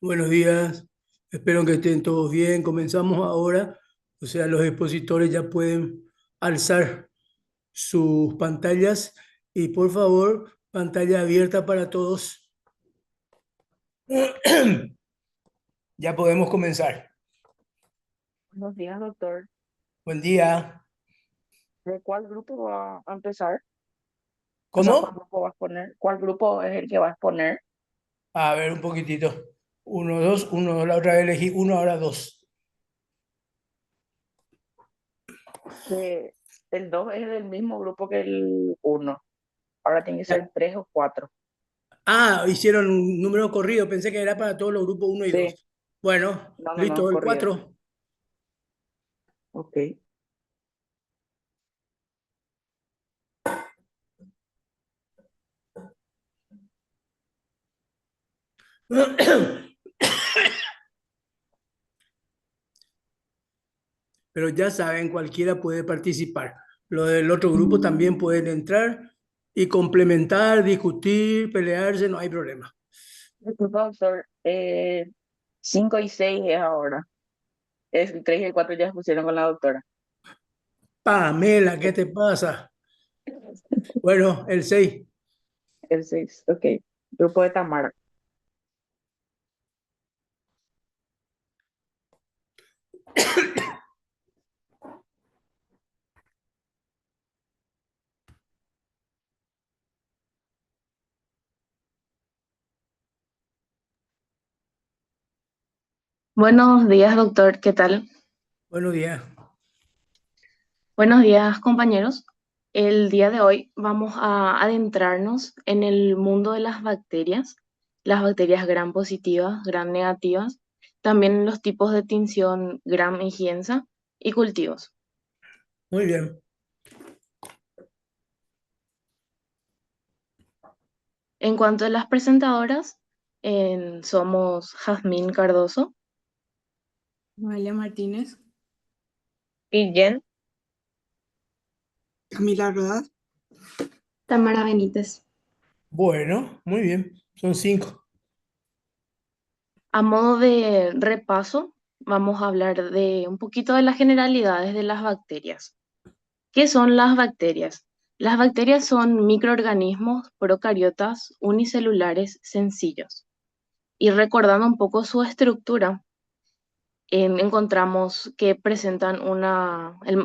Buenos días, espero que estén todos bien. Comenzamos ahora, o sea, los expositores ya pueden alzar sus pantallas y por favor, pantalla abierta para todos. Ya podemos comenzar. Buenos días, doctor. Buen día. ¿De cuál grupo va a empezar? O sea, ¿cuál ¿Cómo? grupo va a exponer? ¿Cuál grupo es el que va a exponer? A ver, un poquitito. Uno, dos, la otra vez elegí uno, ahora dos. Que el 2 es del mismo grupo que el uno. Ahora tiene que ser 3 o 4. Ah, hicieron un número corrido, pensé que era para todos los grupos uno y Sí, 2. Bueno, no, no, no, listo, el corrido. 4. Ok. Pero ya saben, cualquiera puede participar. Los del otro grupo también pueden entrar y complementar, discutir, pelearse, no hay problema. Disculpa, doctor. 5 y 6 es ahora. El 3 y el 4 ya se pusieron con la doctora. Pamela, ¿qué te pasa? Bueno, el 6. El 6, ok. Grupo de Tamara. Buenos días, doctor. ¿Qué tal? Buenos días. Buenos días, compañeros. El día de hoy vamos a adentrarnos en el mundo de las bacterias gram positivas, gram negativas, también los tipos de tinción gram y Gienza y cultivos. Muy bien. En cuanto a las presentadoras, somos Jazmín Cardoso. Noelia Martínez, Y Jen. Camila Rodas, Tamara Benítez. Bueno, muy bien. Son 5. A modo de repaso, vamos a hablar de un poquito de las generalidades de las bacterias. ¿Qué son las bacterias? Las bacterias son microorganismos procariotas unicelulares sencillos. Y recordando un poco su estructura, encontramos que presentan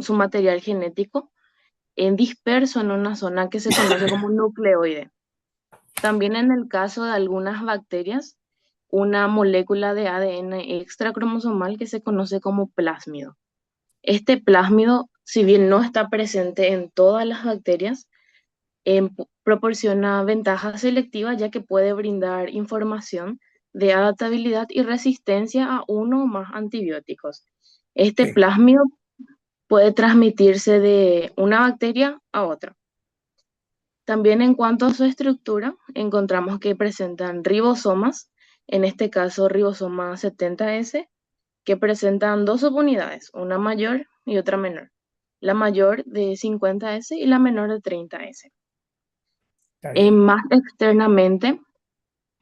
su material genético disperso en una zona que se conoce como nucleoide. También en el caso de algunas bacterias, una molécula de ADN extracromosomal que se conoce como plásmido. Este plásmido, si bien no está presente en todas las bacterias, proporciona ventajas selectivas ya que puede brindar información de adaptabilidad y resistencia a uno o más antibióticos. Este Sí. plásmido puede transmitirse de una bacteria a otra. También en cuanto a su estructura, encontramos que presentan ribosomas, en este caso ribosoma 70S, que presentan dos subunidades, una mayor y otra menor. La mayor de 50S y la menor de 30S. Está bien. Más externamente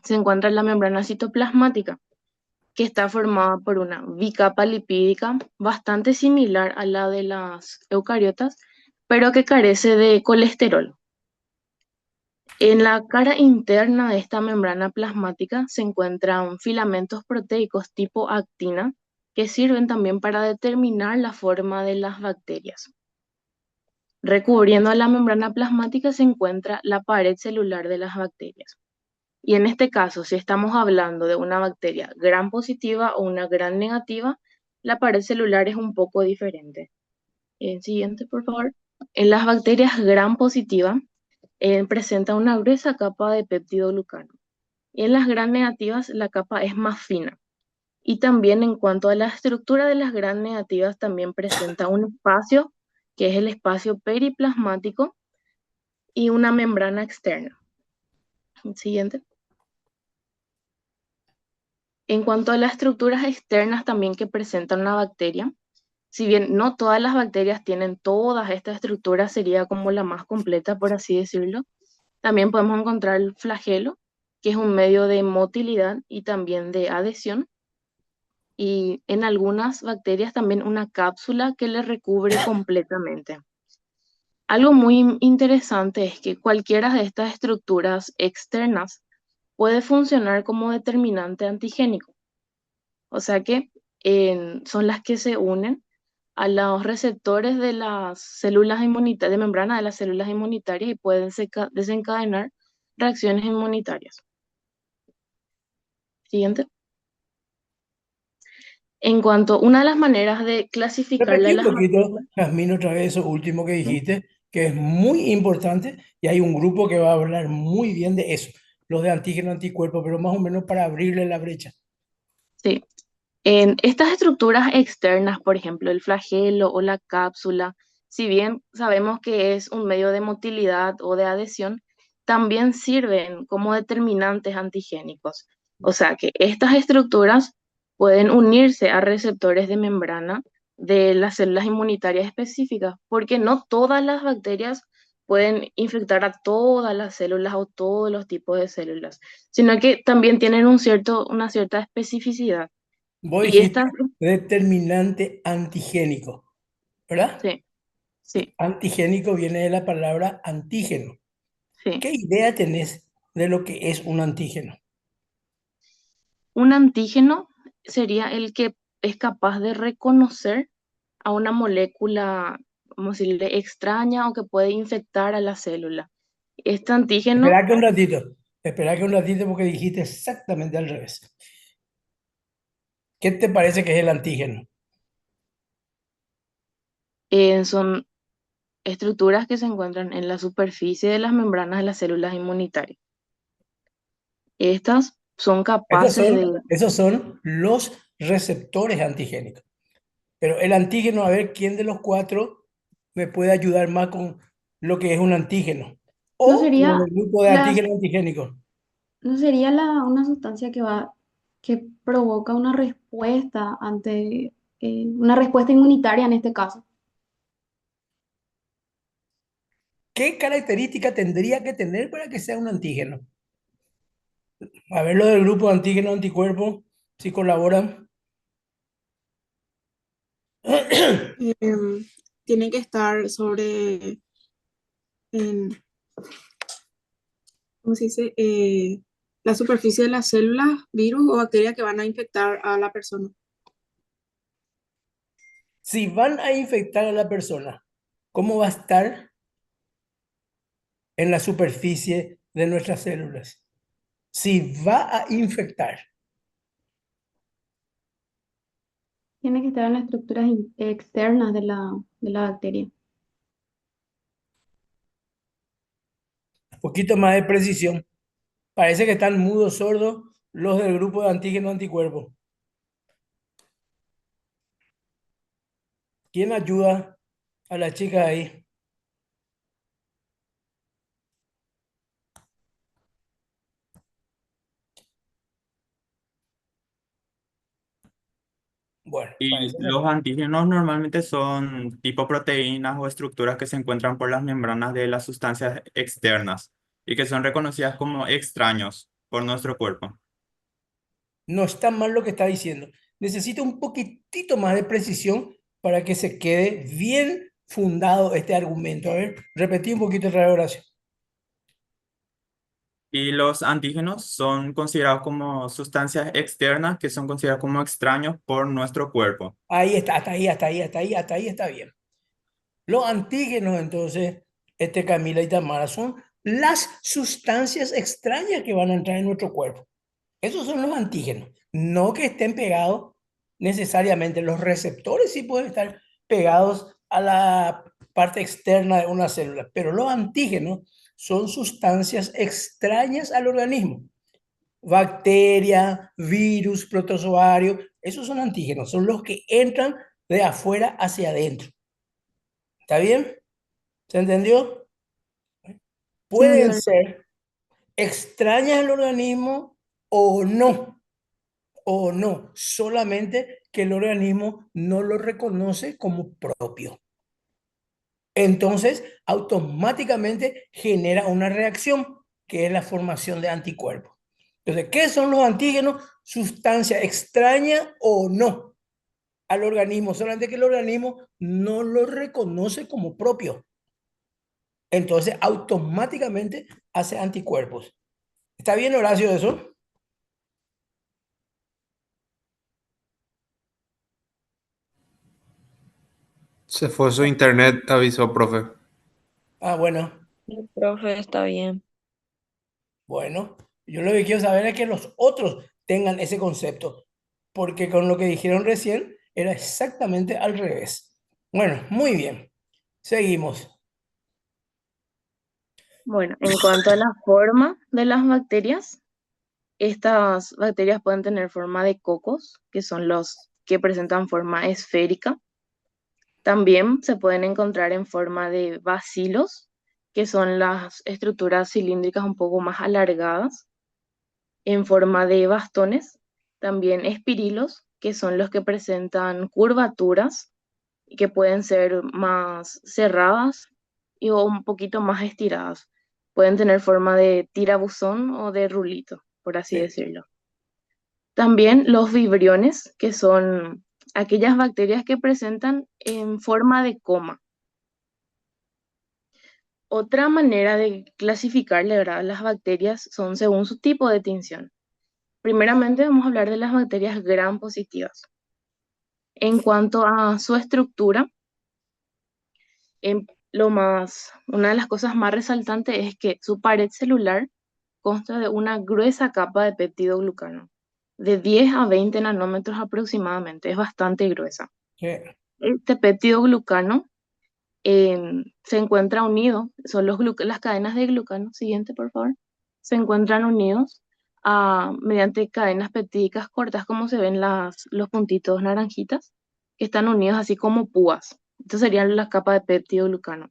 se encuentra la membrana citoplasmática, que está formada por una bicapa lipídica bastante similar a la de las eucariotas, pero que carece de colesterol. En la cara interna de esta membrana plasmática se encuentran filamentos proteicos tipo actina que sirven también para determinar la forma de las bacterias. Recubriendo a la membrana plasmática se encuentra la pared celular de las bacterias. Y en este caso, si estamos hablando de una bacteria gram positiva o una gram negativa, la pared celular es un poco diferente. El siguiente, por favor. En las bacterias gram positiva, presenta una gruesa capa de péptido glucano. Y en las gram negativas, la capa es más fina. Y también en cuanto a la estructura de las gram negativas, también presenta un espacio, que es el espacio periplasmático, y una membrana externa. El siguiente. En cuanto a las estructuras externas también que presenta una bacteria, si bien no todas las bacterias tienen todas estas estructuras, sería como la más completa, por así decirlo, también podemos encontrar el flagelo, que es un medio de motilidad y también de adhesión. Y en algunas bacterias también una cápsula que le recubre completamente. Algo muy interesante es que cualquiera de estas estructuras externas puede funcionar como determinante antigénico, o sea que son las que se unen a los receptores de las células inmunitarias, de membrana de las células inmunitarias y pueden desencadenar reacciones inmunitarias. Siguiente. En cuanto, una de las maneras de clasificarle Repetí a un las poquito, bacterias, Jazmín, otra vez eso último que ¿sí? dijiste, que es muy importante y hay un grupo que va a hablar muy bien de eso, los de antígeno anticuerpo, pero más o menos para abrirle la brecha. Sí. En estas estructuras externas, por ejemplo, el flagelo o la cápsula, si bien sabemos que es un medio de motilidad o de adhesión, también sirven como determinantes antigénicos. O sea que estas estructuras pueden unirse a receptores de membrana de las células inmunitarias específicas, porque no todas las bacterias pueden infectar a todas las células o todos los tipos de células, sino que también tienen una cierta especificidad. Vos Y dijiste estas, determinante antigénico, ¿verdad? sí, sí, Antigénico viene de la palabra antígeno. sí. ¿Qué idea tenés de lo que es un antígeno? Un antígeno sería el que es capaz de reconocer a una molécula, vamos a decirle, extraña o que puede infectar a la célula. Este antígeno Espera que un ratito porque dijiste exactamente al revés. ¿Qué te parece que es el antígeno? son estructuras que se encuentran en la superficie de las membranas de las células inmunitarias. Estas son Estos capaces son, de, esos son los receptores antigénicos. Pero el antígeno, a ver quién de los cuatro me puede ayudar más con lo que es un antígeno. ¿No O los sería del grupo de la, antígenos antigénicos. no sería una sustancia que provoca una respuesta ante una respuesta inmunitaria en este caso? ¿Qué característica tendría que tener para que sea un antígeno? A ver, lo del grupo de antígeno anticuerpo, si colaboran. Em, Tiene que estar sobre, en, ¿cómo se dice? La superficie de las células, virus o bacterias que van a infectar a la persona. Si van a infectar a la persona, ¿cómo va a estar en la superficie de nuestras células? Si va a infectar. Tiene que estar en las estructuras externas de la bacteria. Un poquito más de precisión. Parece que están mudos, sordos los del grupo de antígeno anticuerpo. ¿Quién ayuda a la chica ahí? Bueno, Y parece los que antígenos normalmente son tipo proteínas o estructuras que se encuentran por las membranas de las sustancias externas y que son reconocidas como extraños por nuestro cuerpo. no está mal lo que está diciendo. Necesito un poquitito más de precisión para que se quede bien fundado este argumento. A ver, repetí un poquito otra vez, Horacio. Y los antígenos son considerados como sustancias externas que son considerados como extraños por nuestro cuerpo. Ahí está, hasta ahí está bien. Los antígenos, entonces, Camila y Tamara, son las sustancias extrañas que van a entrar en nuestro cuerpo. Esos son los antígenos. No que estén pegados necesariamente. Los receptores sí pueden estar pegados a la parte externa de una célula, pero los antígenos son sustancias extrañas al organismo. Bacteria, virus, protozoario, esos son antígenos, son los que entran de afuera hacia adentro. ¿Está bien? ¿Se entendió? Sí, Pueden doctor. ser extrañas al organismo o no, solamente que el organismo no lo reconoce como propio. Entonces, automáticamente genera una reacción, que es la formación de anticuerpos. Entonces, ¿qué son los antígenos? Sustancia extraña o no al organismo, solamente que el organismo no lo reconoce como propio. Entonces, automáticamente hace anticuerpos. ¿Está bien, Horacio, eso? Se fue su internet, avisó, profe. Ah, bueno, Sí, profe, está bien. bueno. Yo lo que quiero saber es que los otros tengan ese concepto, porque con lo que dijeron recién era exactamente al revés. Bueno, muy bien. Seguimos. Bueno, en cuanto a la forma de las bacterias, estas bacterias pueden tener forma de cocos, que son los que presentan forma esférica. También se pueden encontrar en forma de bacilos, que son las estructuras cilíndricas un poco más alargadas, en forma de bastones. También espirilos, que son los que presentan curvaturas y que pueden ser más cerradas o un poquito más estiradas. Pueden tener forma de tirabuzón o de rulito, por así Sí. decirlo. También los vibriones, que son aquellas bacterias que presentan en forma de coma. Otra manera de clasificarle, ¿verdad?, las bacterias son según su tipo de tinción. Primeramente vamos a hablar de las bacterias gram positivas. En cuanto a su estructura, una de las cosas más resaltantes es que su pared celular consta de una gruesa capa de peptidoglucano, de 10 a 20 nanómetros aproximadamente, es bastante gruesa. Sí. Este peptidoglucano se encuentra unido, son las cadenas de glucano, siguiente por favor, se encuentran unidos mediante cadenas peptídicas cortas, como se ven los puntitos naranjitas, que están unidos así como púas. Estas serían las capas de peptidoglucano.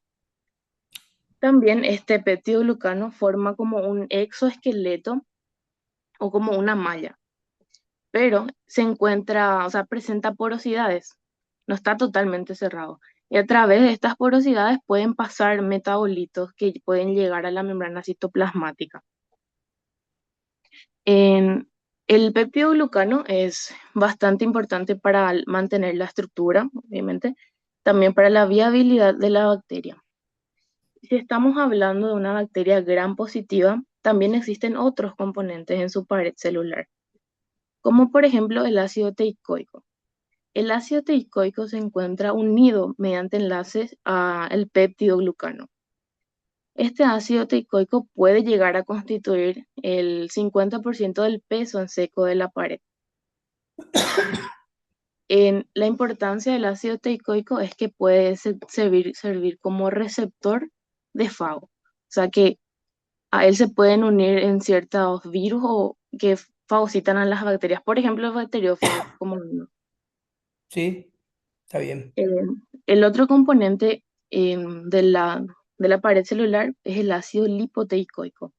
También este peptidoglucano forma como un exoesqueleto o como una malla, pero se encuentra, o sea, presenta porosidades, no está totalmente cerrado. Y a través de estas porosidades pueden pasar metabolitos que pueden llegar a la membrana citoplasmática. El peptidoglucano es bastante importante para mantener la estructura, obviamente, también para la viabilidad de la bacteria. Si estamos hablando de una bacteria gram positiva, también existen otros componentes en su pared celular, como por ejemplo el ácido teicoico. El ácido teicoico se encuentra unido mediante enlaces al peptidoglucano. Este ácido teicoico puede llegar a constituir el 50% del peso en seco de la pared. En la importancia del ácido teicoico es que puede servir como receptor de FAO. O sea que a él se pueden unir en ciertos virus o que fagocitan a las bacterias, por ejemplo, los bacteriófagos como uno. Sí, está bien. El otro componente de la pared celular es el ácido lipoteicoico.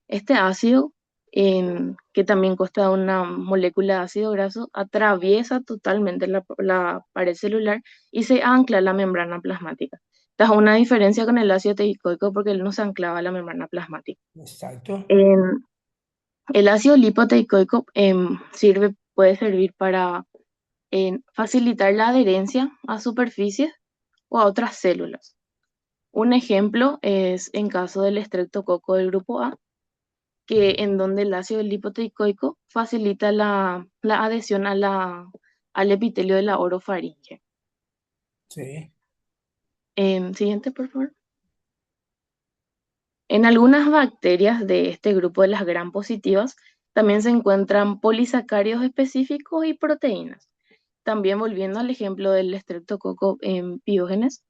Este ácido, que también consta de una molécula de ácido graso, atraviesa totalmente la pared celular y se ancla a la membrana plasmática. Esta es una diferencia con el ácido teicoico porque él no se anclaba a la membrana plasmática. Exacto. El ácido lipoteicoico puede servir para facilitar la adherencia a superficies o a otras células. Un ejemplo es en caso del estreptococo del grupo A, que en donde el ácido lipoteicoico facilita la adhesión al epitelio de la orofaringe. Sí. Siguiente, por favor. En algunas bacterias de este grupo de las gram positivas también se encuentran polisacáridos específicos y proteínas. También volviendo al ejemplo del estreptococo en Piógenes,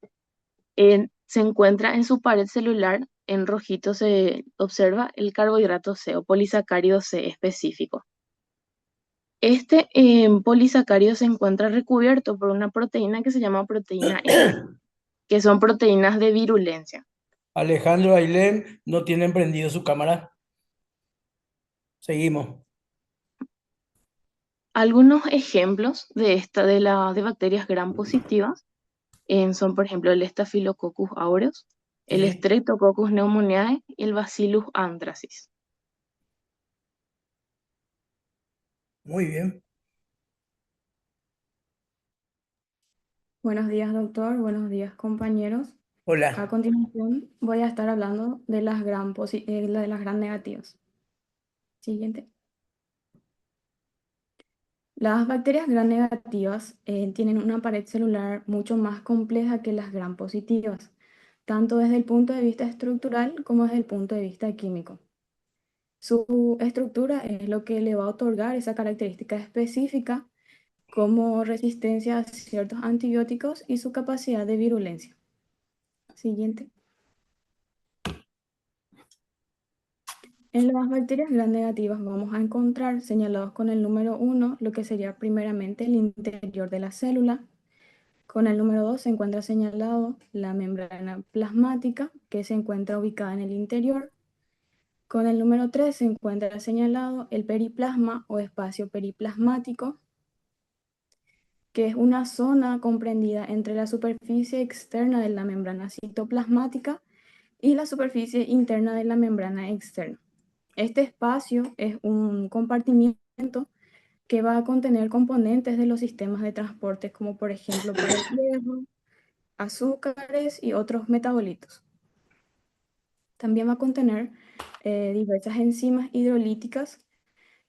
se encuentra en su pared celular, en rojito se observa el carbohidrato C o polisacárido C específico. Este polisacárido se encuentra recubierto por una proteína que se llama proteína M, que son proteínas de virulencia. Alejandro Ailén no tiene prendido su cámara. Seguimos. Algunos ejemplos de bacterias gram positivas son, por ejemplo, el Staphylococcus aureus, el Sí. Streptococcus pneumoniae y el Bacillus anthracis. Muy bien. Buenos días, doctor. Buenos días, compañeros. A Hola. continuación voy a estar hablando de las de las gran negativas. Siguiente. Las bacterias gram negativas tienen una pared celular mucho más compleja que las gram positivas, tanto desde el punto de vista estructural como desde el punto de vista químico. Su estructura es lo que le va a otorgar esa característica específica como resistencia a ciertos antibióticos y su capacidad de virulencia. Siguiente. En las bacterias gram negativas vamos a encontrar señalados con el número 1 lo que sería primeramente el interior de la célula. Con el número 2 se encuentra señalado la membrana plasmática que se encuentra ubicada en el interior. Con el número 3 se encuentra señalado el periplasma o espacio periplasmático, que es una zona comprendida entre la superficie externa de la membrana citoplasmática y la superficie interna de la membrana externa. Este espacio es un compartimiento que va a contener componentes de los sistemas de transporte, como por ejemplo para el hierro, azúcares y otros metabolitos. También va a contener diversas enzimas hidrolíticas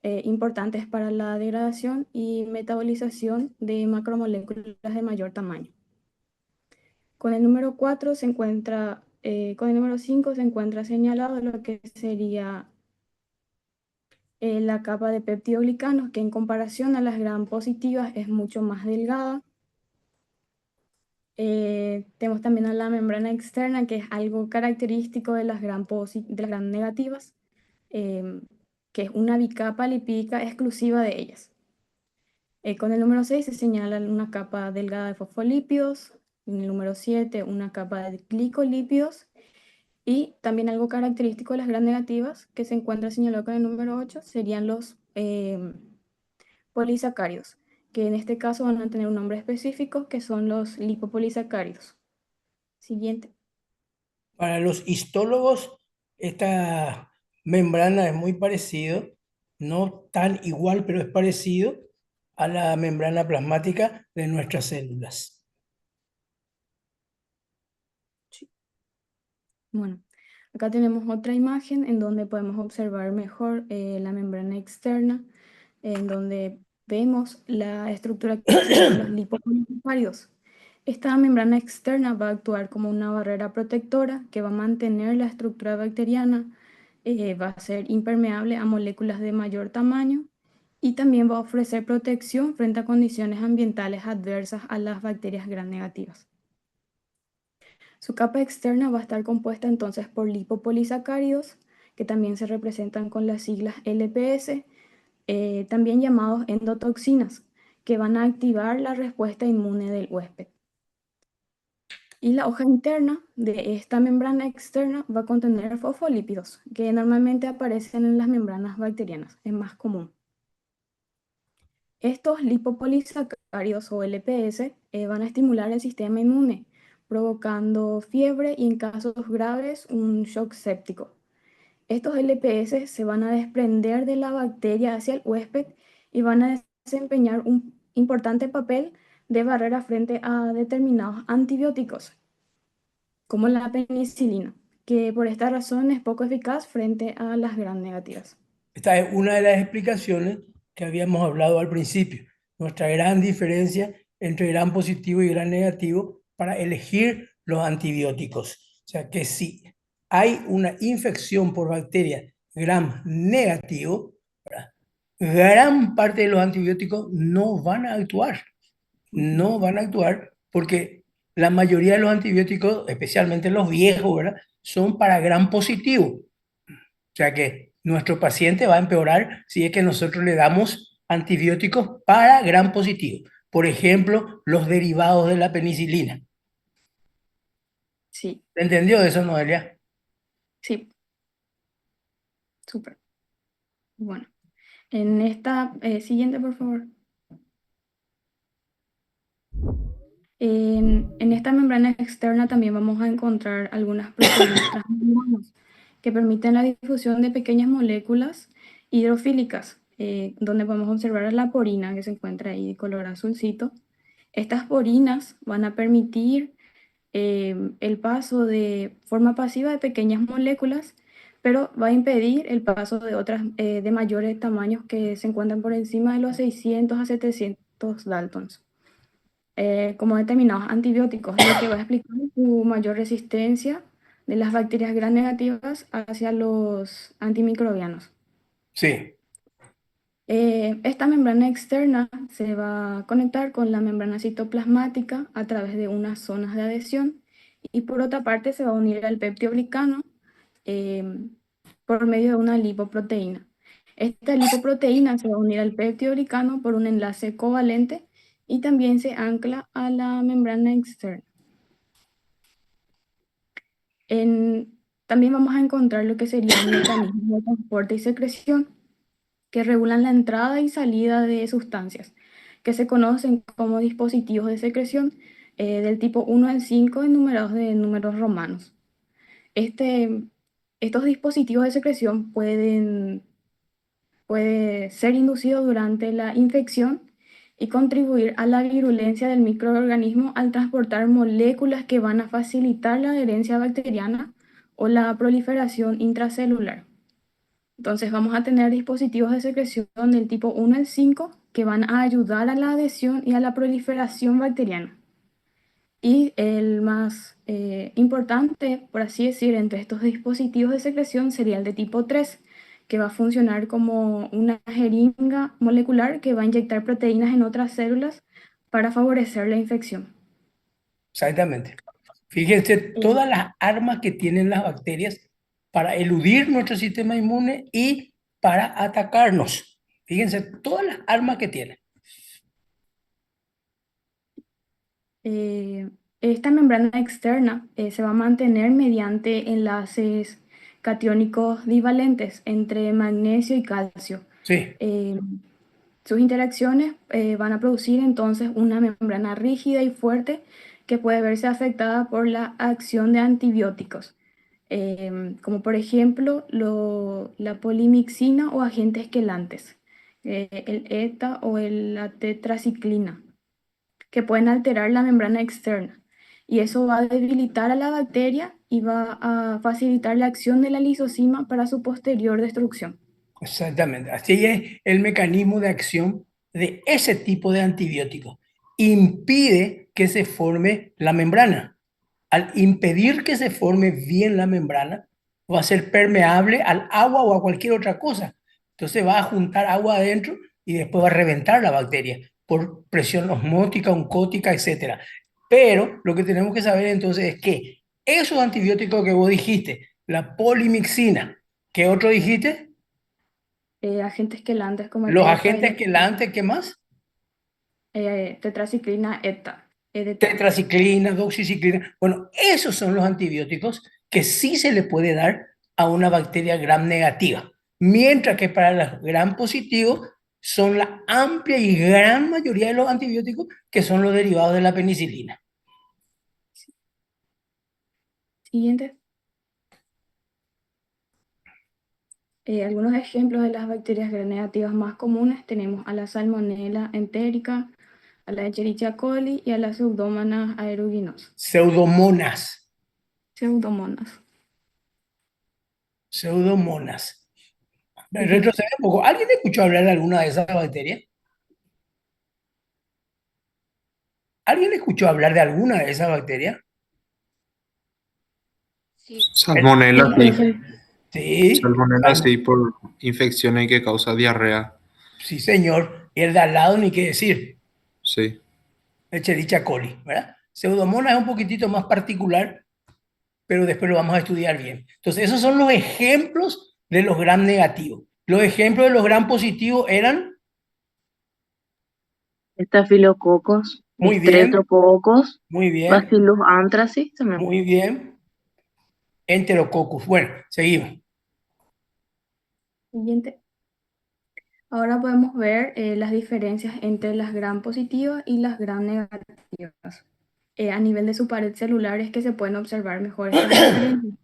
importantes para la degradación y metabolización de macromoléculas de mayor tamaño. Con el número 4 se encuentra, con el número 5 se encuentra señalado lo que sería la capa de peptidoglicanos, que en comparación a las gram positivas es mucho más delgada. Tenemos también a la membrana externa, que es algo característico de las gram negativas, que es una bicapa lipídica exclusiva de ellas. Con el número 6 se señala una capa delgada de fosfolípidos, en el número 7 una capa de glicolípidos, y también algo característico de las gram negativas, que se encuentra señalado con el número 8, serían los polisacáridos, que en este caso van a tener un nombre específico, que son los lipopolisacáridos. Siguiente. Para los histólogos, esta membrana es muy parecido, no tan igual, pero es parecido a la membrana plasmática de nuestras células. Bueno, acá tenemos otra imagen en donde podemos observar mejor la membrana externa, en donde vemos la estructura que se llaman los lipopolisacáridos. Esta membrana externa va a actuar como una barrera protectora que va a mantener la estructura bacteriana, va a ser impermeable a moléculas de mayor tamaño y también va a ofrecer protección frente a condiciones ambientales adversas a las bacterias gram negativas. Su capa externa va a estar compuesta entonces por lipopolisacáridos, que también se representan con las siglas LPS, también llamados endotoxinas, que van a activar la respuesta inmune del huésped. Y la hoja interna de esta membrana externa va a contener fosfolípidos, que normalmente aparecen en las membranas bacterianas, es más común. Estos lipopolisacáridos o LPS van a estimular el sistema inmune, provocando fiebre y en casos graves un shock séptico. Estos LPS se van a desprender de la bacteria hacia el huésped y van a desempeñar un importante papel de barrera frente a determinados antibióticos, como la penicilina, que por esta razón es poco eficaz frente a las gram negativas. Esta es una de las explicaciones que habíamos hablado al principio. Nuestra gran diferencia entre gram positivo y gram negativo para elegir los antibióticos. O sea que si hay una infección por bacteria gram negativo, ¿verdad?, gran parte de los antibióticos no van a actuar. No van a actuar porque la mayoría de los antibióticos, especialmente los viejos, ¿verdad?, son para gram positivo. O sea que nuestro paciente va a empeorar si es que nosotros le damos antibióticos para gram positivo. Por ejemplo, los derivados de la penicilina. Sí, ¿Te entendió eso, Noelia? sí, súper. Bueno, en esta siguiente, por favor. En esta membrana externa también vamos a encontrar algunas proteínas transmembranas que permiten la difusión de pequeñas moléculas hidrofílicas, donde podemos observar la porina que se encuentra ahí de color azulcito. Estas porinas van a permitir el paso de forma pasiva de pequeñas moléculas, pero va a impedir el paso de otras de mayores tamaños que se encuentran por encima de los 600 a 700 Daltons. Como determinados antibióticos, lo que va a explicar su mayor resistencia de las bacterias gram negativas hacia los antimicrobianos. Sí, Esta membrana externa se va a conectar con la membrana citoplasmática a través de unas zonas de adhesión y por otra parte se va a unir al peptidoglicano eh, por medio de una lipoproteína. Esta lipoproteína se va a unir al peptidoglicano por un enlace covalente y también se ancla a la membrana externa. También vamos a encontrar lo que serían mecanismos de transporte y secreción que regulan la entrada y salida de sustancias, que se conocen como dispositivos de secreción del tipo 1 al 5 enumerados de números romanos. Estos dispositivos de secreción puede ser inducido durante la infección y contribuir a la virulencia del microorganismo al transportar moléculas que van a facilitar la adherencia bacteriana o la proliferación intracelular. Entonces vamos a tener dispositivos de secreción del tipo 1 al 5 que van a ayudar a la adhesión y a la proliferación bacteriana. Y el más importante, por así decir, entre estos dispositivos de secreción sería el de tipo 3, que va a funcionar como una jeringa molecular que va a inyectar proteínas en otras células para favorecer la infección. exactamente. Fíjense todas las armas que tienen las bacterias para eludir nuestro sistema inmune y para atacarnos. Fíjense todas las armas que tienen. Esta membrana externa se va a mantener mediante enlaces catiónicos divalentes entre magnesio y calcio. Sí, Sus interacciones van a producir entonces una membrana rígida y fuerte que puede verse afectada por la acción de antibióticos, como por ejemplo la polimixina o agentes quelantes, el ETA o la tetraciclina, que pueden alterar la membrana externa. Y eso va a debilitar a la bacteria y va a facilitar la acción de la lisozima para su posterior destrucción. exactamente. Así es el mecanismo de acción de ese tipo de antibiótico. Impide que se forme la membrana. Al impedir que se forme bien la membrana, va a ser permeable al agua o a cualquier otra cosa. Entonces va a juntar agua adentro y después va a reventar la bacteria por presión osmótica, oncótica, etcétera. Pero lo que tenemos que saber entonces es que esos antibióticos que vos dijiste, la polimixina, ¿qué otro dijiste? Agentes quelantes como el Los ETA y agentes la quelantes, ¿qué más? tetraciclina ETA, EDTA. Tetraciclina, doxiciclina. Bueno, esos son los antibióticos que sí se le puede dar a una bacteria gram negativa, mientras que para los gram positivos son la amplia y gran mayoría de los antibióticos que son los derivados de la penicilina. Siguiente. Algunos ejemplos de las bacterias gram negativas más comunes tenemos a la Salmonella entérica, a la Escherichia coli y a la Pseudomonas aeruginosa. Pseudomonas. Pseudomonas. Pseudomonas. Retrocede un poco. ¿Alguien escuchó hablar de alguna de esas bacterias? ¿Alguien escuchó hablar de alguna de esas bacterias? Salmonella, sí. Sí, Salmonella, sí, por infecciones que causa diarrea. sí, señor. Y el de al lado, ni qué decir. Sí. Escherichia coli, ¿verdad? Pseudomonas es un poquitito más particular, pero después lo vamos a estudiar bien. Entonces, esos son los ejemplos de los gram negativos. Los ejemplos de los gram positivos eran, Estafilococos, muy bien, estreptococos, muy bien, Bacillus anthracis también. muy bien, enterococcus. Bueno, seguimos. Siguiente. Ahora podemos ver las diferencias entre las gram positivas y las gram negativas. A nivel de su pared celular es que se pueden observar mejor estas diferencias.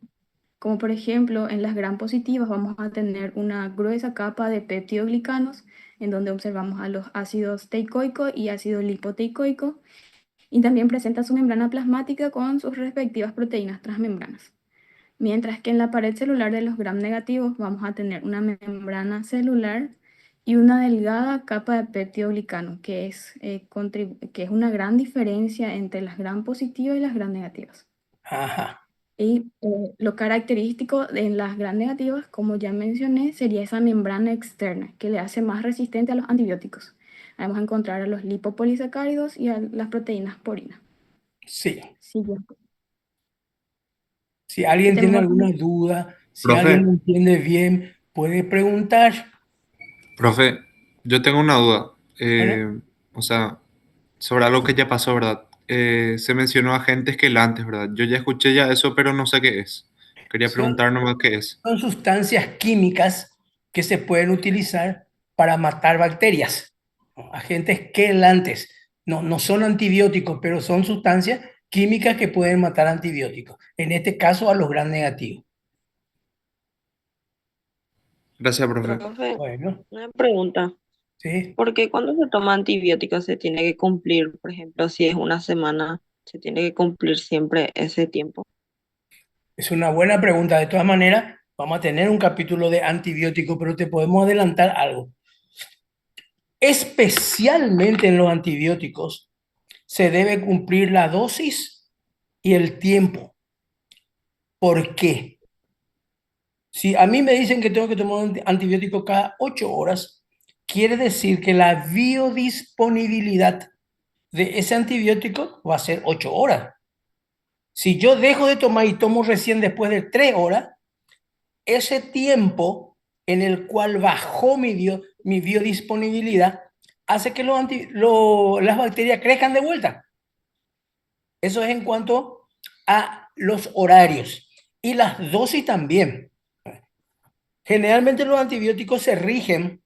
como por ejemplo en las gram positivas vamos a tener una gruesa capa de peptidoglicanos, en donde observamos a los ácidos teicoico y ácido lipoteicoico, y también presenta su membrana plasmática con sus respectivas proteínas transmembranas. Mientras que en la pared celular de los gram negativos vamos a tener una membrana celular y una delgada capa de peptidoglicano, que es una gran diferencia entre las gram positivas y las gram negativas. Ajá. Y lo característico en las gram negativas, como ya mencioné, sería esa membrana externa que le hace más resistente a los antibióticos. Vamos a encontrar a los lipopolisacáridos y a las proteínas porinas. Sí. Siguiente. Si alguien tiene Tenemos alguna duda, si alguien no Profe, entiende bien, puede preguntar. profe, yo tengo una duda. Bueno, O sea, sobre algo que ya pasó, ¿verdad? Se mencionó agentes quelantes, ¿verdad? Yo ya escuché ya eso, pero no sé qué es. Quería son, preguntar nomás qué es. son sustancias químicas que se pueden utilizar para matar bacterias. ¿No? Agentes quelantes. No, no son antibióticos, pero son sustancias químicas que pueden matar antibióticos. En este caso, a los gram negativos. Gracias, profe. Profe, Bueno, una pregunta. sí. ¿Por qué cuando se toma antibióticos se tiene que cumplir, por ejemplo, si es una semana, se tiene que cumplir siempre ese tiempo? Es una buena pregunta. De todas maneras, vamos a tener un capítulo de antibióticos, pero te podemos adelantar algo. Especialmente en los antibióticos, se debe cumplir la dosis y el tiempo. ¿Por qué? Si a mí me dicen que tengo que tomar un antibiótico cada 8 horas, quiere decir que la biodisponibilidad de ese antibiótico va a ser 8 horas. Si yo dejo de tomar y tomo recién después de 3 horas, ese tiempo en el cual bajó mi biodisponibilidad hace que las bacterias crezcan de vuelta. Eso es en cuanto a los horarios y las dosis también. Generalmente los antibióticos se rigen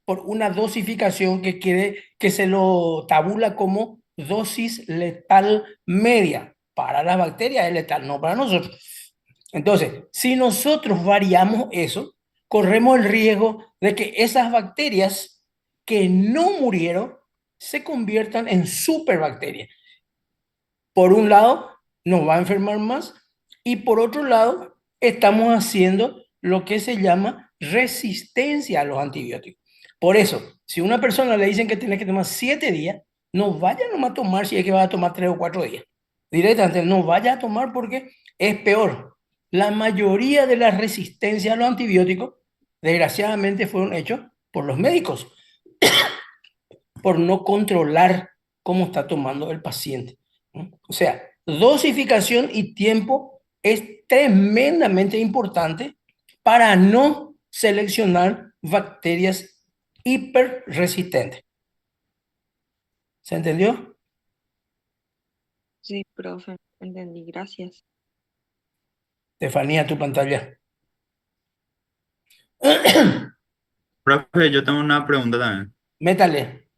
por una dosificación que se lo tabula como dosis letal media. Para las bacterias es letal, no para nosotros. Entonces, si nosotros variamos eso, corremos el riesgo de que esas bacterias que no murieron se conviertan en superbacterias. Por un lado, nos va a enfermar más y por otro lado, estamos haciendo lo que se llama resistencia a los antibióticos. Por eso, si a una persona le dicen que tiene que tomar 7 días, no vaya nomás a tomar si es que va a tomar 3 o 4 días. Directamente, no vaya a tomar porque es peor. La mayoría de las resistencias a los antibióticos, desgraciadamente, fueron hechos por los médicos, por no controlar cómo está tomando el paciente. ¿No? O sea, dosificación y tiempo es tremendamente importante para no seleccionar bacterias hiperresistentes. ¿Se entendió? Sí, profe, entendí, gracias. Estefanía, tu pantalla. Profe, yo tengo una pregunta también. Métale.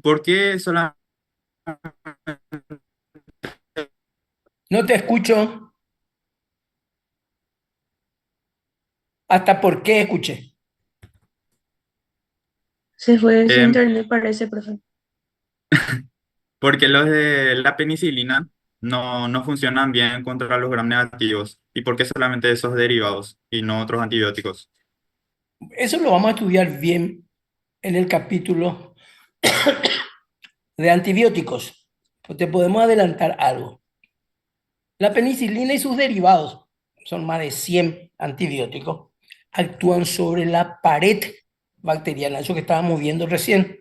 ¿Por qué solamente No te escucho. ¿Hasta por qué escuché? Se fue de su eh, internet, parece, profe. porque los de la penicilina no funcionan bien contra los gram negativos? ¿Y por qué solamente esos derivados y no otros antibióticos? Eso lo vamos a estudiar bien en el capítulo de antibióticos. Pues te podemos adelantar algo. La penicilina y sus derivados, son más de 100 antibióticos, actúan sobre la pared bacteriana, eso que estábamos viendo recién.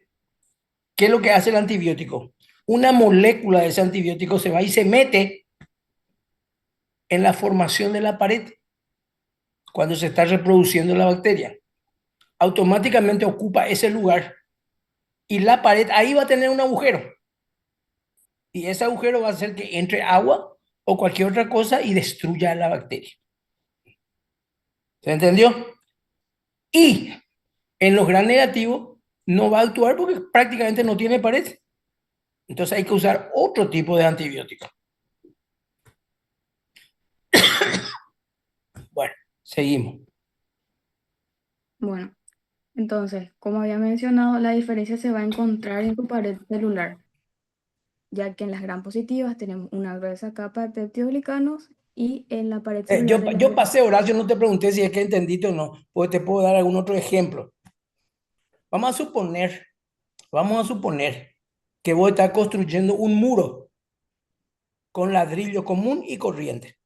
¿Qué es lo que hace el antibiótico? Una molécula de ese antibiótico se va y se mete en la formación de la pared cuando se está reproduciendo la bacteria. Automáticamente ocupa ese lugar y la pared ahí va a tener un agujero. Y ese agujero va a hacer que entre agua o cualquier otra cosa y destruya la bacteria. ¿Se entendió? Y en los gram negativos no va a actuar porque prácticamente no tiene pared. Entonces hay que usar otro tipo de antibiótico. Seguimos. Bueno, entonces, como había mencionado, la diferencia se va a encontrar en tu pared celular, ya que en las gram positivas tenemos una gruesa capa de peptidoglicanos y en la pared celular de las Yo pasé, Horacio, no te pregunté si es que entendiste o no, porque te puedo dar algún otro ejemplo. Vamos a suponer, vamos a suponer que vos estás construyendo un muro con ladrillo común y corriente.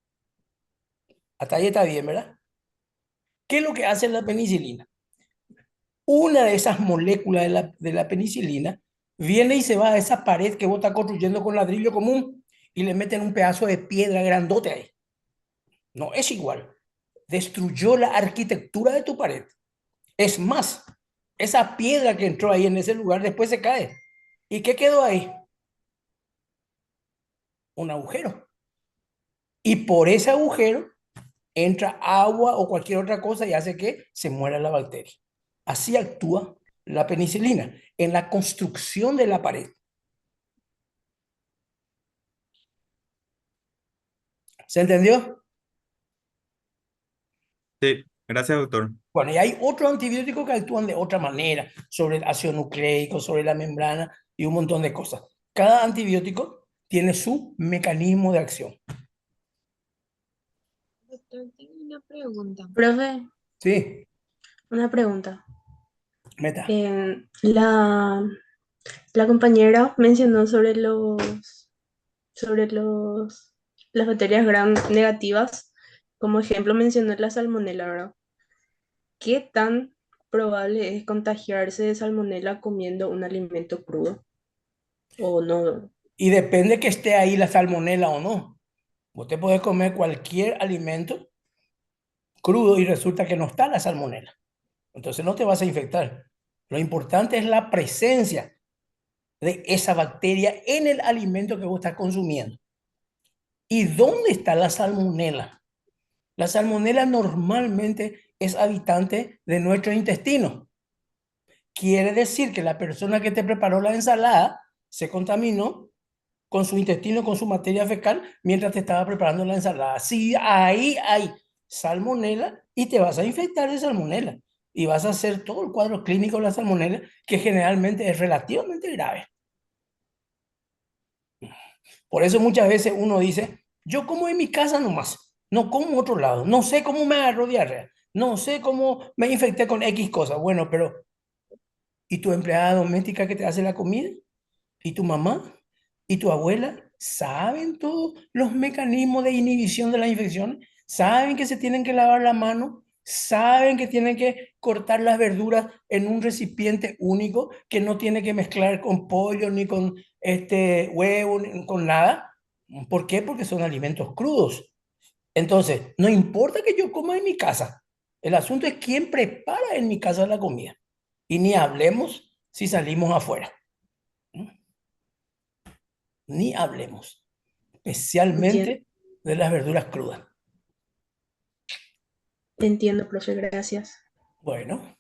Hasta ahí está bien, ¿verdad? ¿Qué es lo que hace la penicilina? Una de esas moléculas de la penicilina viene y se va a esa pared que vos estás construyendo con ladrillo común y le meten un pedazo de piedra grandote ahí. No es igual. Destruyó la arquitectura de tu pared. Es más, esa piedra que entró ahí en ese lugar después se cae. ¿Y qué quedó ahí? Un agujero. Y por ese agujero entra agua o cualquier otra cosa y hace que se muera la bacteria. Así actúa la penicilina en la construcción de la pared. ¿Se entendió? Sí, gracias, doctor. Bueno, y hay otros antibióticos que actúan de otra manera, sobre el ácido nucleico, sobre la membrana y un montón de cosas. Cada antibiótico tiene su mecanismo de acción. Doctor, tengo una pregunta. Profe, Sí, una pregunta. meta. La compañera mencionó sobre las bacterias gram negativas. Como ejemplo mencionó la salmonela, ¿verdad? ¿Qué tan probable es contagiarse de salmonela comiendo un alimento crudo? ¿O no? Y depende que esté ahí la salmonela o no. Vos te podés comer cualquier alimento crudo y resulta que no está la salmonela. Entonces no te vas a infectar. Lo importante es la presencia de esa bacteria en el alimento que vos estás consumiendo. ¿Y dónde está la salmonela? La salmonela normalmente es habitante de nuestro intestino. Quiere decir que la persona que te preparó la ensalada se contaminó con su intestino, con su materia fecal, mientras te estaba preparando la ensalada. Sí, ahí hay salmonela y te vas a infectar de salmonela. Y vas a hacer todo el cuadro clínico de la salmonela, que generalmente es relativamente grave. Por eso muchas veces uno dice, yo como en mi casa nomás, no como en otro lado, no sé cómo me agarró diarrea, no sé cómo me infecté con X cosas. Bueno, pero ¿y tu empleada doméstica que te hace la comida? ¿Y tu mamá? ¿Y tu abuela? ¿Saben todos los mecanismos de inhibición de las infecciones? ¿Saben que se tienen que lavar la mano? ¿Saben que tienen que cortar las verduras en un recipiente único que no tiene que mezclar con pollo ni con huevo ni con nada? ¿Por qué? Porque son alimentos crudos. Entonces, no importa que yo coma en mi casa. El asunto es quién prepara en mi casa la comida. Y ni hablemos si salimos afuera. Ni hablemos, Entiendo, especialmente de las verduras crudas. entiendo, profe, gracias. Bueno,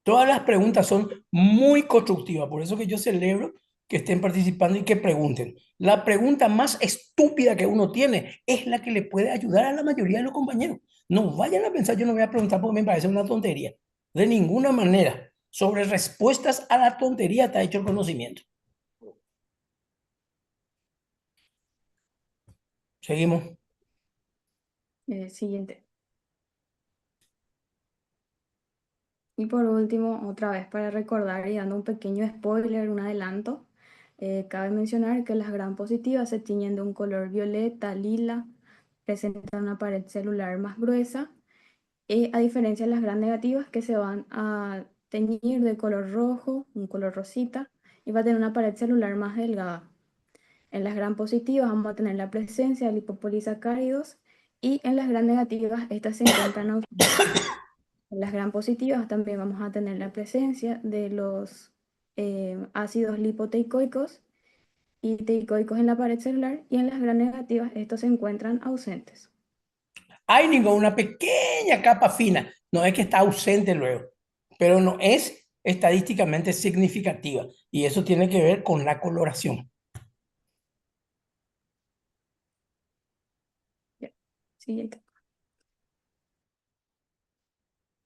todas las preguntas son muy constructivas, por eso que yo celebro que estén participando y que pregunten. La pregunta más estúpida que uno tiene es la que le puede ayudar a la mayoría de los compañeros. No vayan a pensar, yo no voy a preguntar porque me parece una tontería. De ninguna manera. Sobre respuestas a la tontería está hecho el conocimiento. Seguimos. Siguiente. Y por último, otra vez para recordar y dando un pequeño spoiler, un adelanto, cabe mencionar que las gram positivas se tiñen de un color violeta, lila, presentan una pared celular más gruesa, a diferencia de las gram negativas que se van a teñir de color rojo, un color rosita, y va a tener una pared celular más delgada. En las gram positivas vamos a tener la presencia de lipopolisacáridos y en las gram negativas estas se encuentran ausentes. En las gram positivas también vamos a tener la presencia de los ácidos lipoteicoicos y teicoicos en la pared celular y en las gram negativas estos se encuentran ausentes. Hay ninguna pequeña capa fina, no es que está ausente luego, pero no es estadísticamente significativa y eso tiene que ver con la coloración. Sí, ahí está.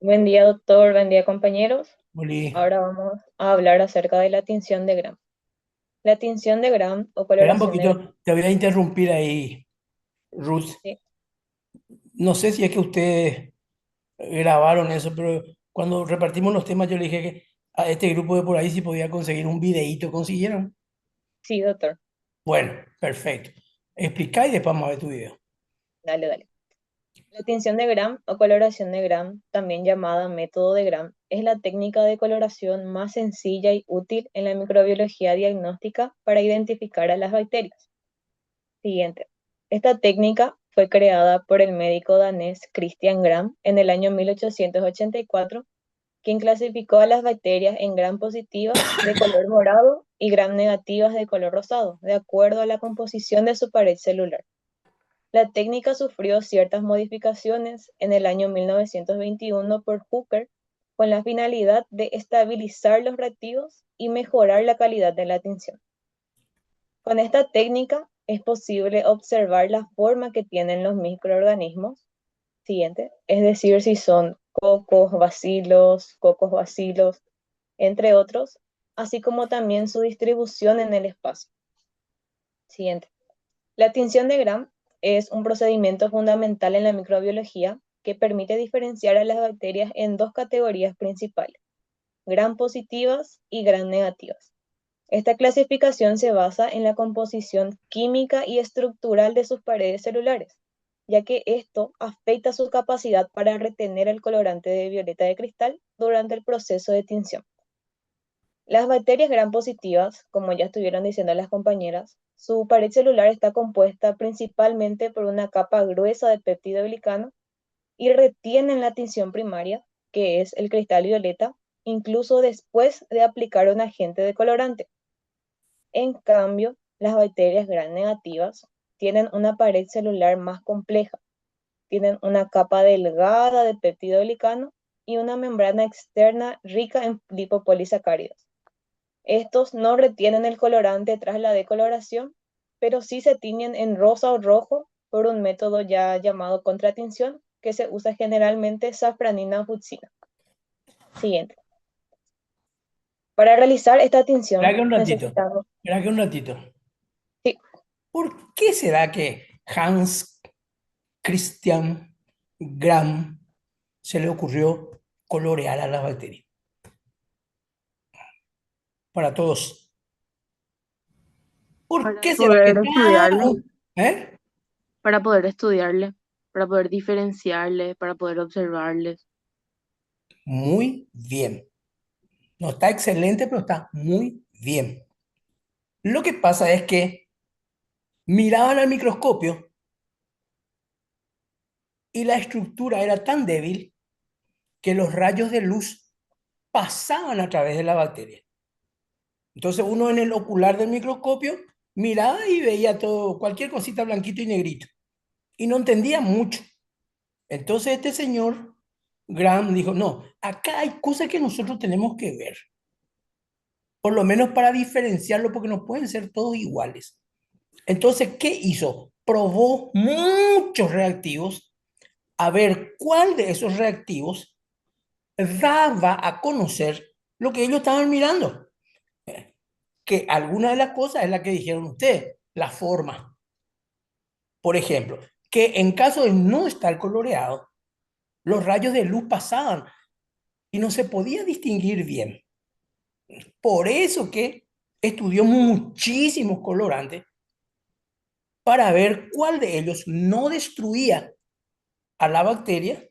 Buen día, doctor. Buen día, compañeros. Oli. Ahora vamos a hablar acerca de la tinción de Gram. La tinción de Gram o Espera un coloración de Gram. poquito, te voy a interrumpir ahí, Ruth. Sí, No sé si es que ustedes grabaron eso, pero cuando repartimos los temas yo le dije que a este grupo de por ahí si podía conseguir un videíto. ¿Consiguieron? sí, doctor. Bueno, perfecto. Explica y después vamos a ver tu video. Dale, dale. La tinción de Gram o coloración de Gram, también llamada método de Gram, es la técnica de coloración más sencilla y útil en la microbiología diagnóstica para identificar a las bacterias. Siguiente. Esta técnica fue creada por el médico danés Christian Gram en el año 1884, quien clasificó a las bacterias en gram positivas de color morado y gram negativas de color rosado, de acuerdo a la composición de su pared celular. La técnica sufrió ciertas modificaciones en el año 1921 por Hooker con la finalidad de estabilizar los reactivos y mejorar la calidad de la tinción. Con esta técnica es posible observar la forma que tienen los microorganismos, siguiente, es decir, si son cocos, bacilos, entre otros, así como también su distribución en el espacio. Siguiente. La tinción de Gram es un procedimiento fundamental en la microbiología que permite diferenciar a las bacterias en dos categorías principales, gram positivas y gram negativas. Esta clasificación se basa en la composición química y estructural de sus paredes celulares, ya que esto afecta su capacidad para retener el colorante de violeta de cristal durante el proceso de tinción. Las bacterias gram positivas, como ya estuvieron diciendo las compañeras, su pared celular está compuesta principalmente por una capa gruesa de péptido glicano y retienen la tinción primaria, que es el cristal violeta, incluso después de aplicar un agente decolorante. En cambio, las bacterias gram negativas tienen una pared celular más compleja, tienen una capa delgada de péptido glicano y una membrana externa rica en lipopolisacáridos. Estos no retienen el colorante tras la decoloración, pero sí se tiñen en rosa o rojo por un método ya llamado contratinción, que se usa generalmente safranina fuchsina. Siguiente. Para realizar esta tinción Espera que un ratito, necesitamos... espera que un ratito. Sí, ¿Por qué será que Hans Christian Gram se le ocurrió colorear a las bacterias? Para todos. ¿Por Para qué será que poder estudiarle, ¿Eh? para poder estudiarle, para poder diferenciarle, para poder observarles. Muy bien. No está excelente, pero está muy bien. Lo que pasa es que miraban al microscopio y la estructura era tan débil que los rayos de luz pasaban a través de la bacteria. Entonces uno en el ocular del microscopio miraba y veía todo, cualquier cosita blanquito y negrito. Y no entendía mucho. Entonces este señor Graham dijo, no, acá hay cosas que nosotros tenemos que ver. Por lo menos para diferenciarlo, porque no pueden ser todos iguales. Entonces, ¿qué hizo? Probó muchos reactivos a ver cuál de esos reactivos daba a conocer lo que ellos estaban mirando. Que alguna de las cosas es la que dijeron ustedes, la forma. Por ejemplo, que en caso de no estar coloreado, los rayos de luz pasaban y no se podía distinguir bien. Por eso que estudió muchísimos colorantes para ver cuál de ellos no destruía a la bacteria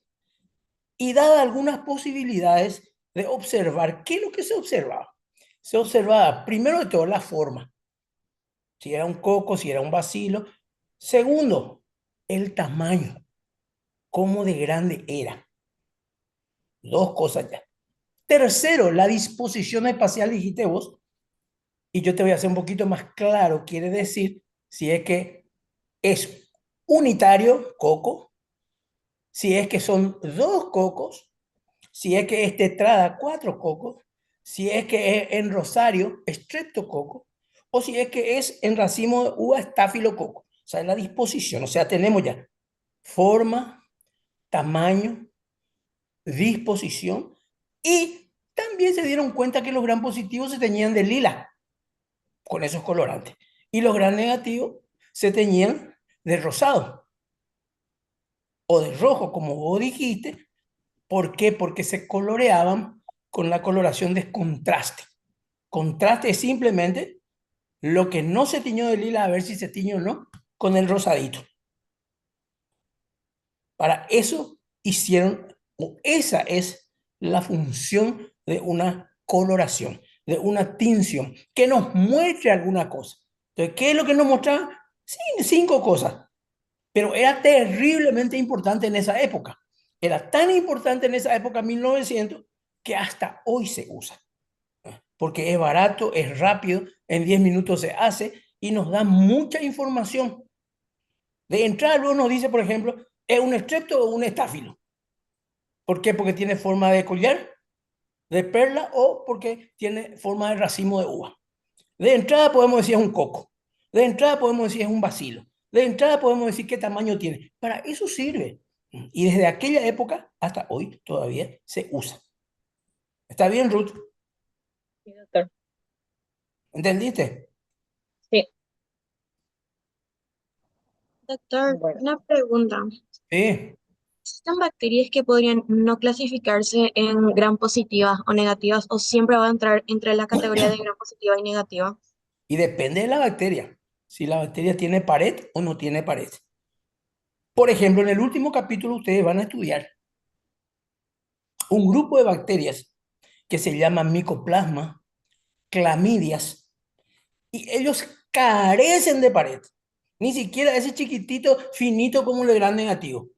y daba algunas posibilidades de observar qué es lo que se observaba. Se observaba primero de todo la forma, si era un coco, si era un bacilo. Segundo, el tamaño, cómo de grande era. Dos cosas ya. Tercero, la disposición espacial, dijiste vos, y yo te voy a hacer un poquito más claro, quiere decir si es que es unitario, coco, si es que son dos cocos, si es que es tetrada, cuatro cocos, si es que es en rosario, estreptococo, o si es que es en racimo de uva, estafilococo. O sea, la disposición, o sea, tenemos ya forma, tamaño, disposición, y también se dieron cuenta que los gram positivos se teñían de lila con esos colorantes y los gram negativos se teñían de rosado o de rojo, como vos dijiste. ¿Por qué? Porque se coloreaban con la coloración de contraste. Contraste es simplemente lo que no se tiñó de lila, a ver si se tiñó o no, con el rosadito. Para eso hicieron, o esa es la función de una coloración, de una tinción, que nos muestre alguna cosa. Entonces, ¿qué es lo que nos mostraba? Sí, 5 cosas, pero era terriblemente importante en esa época. Era tan importante en esa época, 1900, que hasta hoy se usa. Porque es barato, es rápido, en 10 minutos se hace y nos da mucha información. De entrada, luego nos dice, por ejemplo, ¿es un estrepto o un estáfilo? ¿Por qué? Porque tiene forma de collar, de perla, o porque tiene forma de racimo de uva. De entrada podemos decir es un coco. De entrada podemos decir es un bacilo. De entrada podemos decir qué tamaño tiene. Para eso sirve. Y desde aquella época hasta hoy todavía se usa. ¿Está bien, Ruth? Sí, doctor. ¿Entendiste? Sí, Doctor, bueno. una pregunta. Sí. ¿Existen bacterias que podrían no clasificarse en gram positivas o negativas o siempre va a entrar entre la categoría de gram positiva y negativa? Y depende de la bacteria. Si la bacteria tiene pared o no tiene pared. Por ejemplo, en el último capítulo ustedes van a estudiar un grupo de bacterias que se llama micoplasma, clamidias, y ellos carecen de pared. Ni siquiera ese chiquitito, finito como el gran negativo.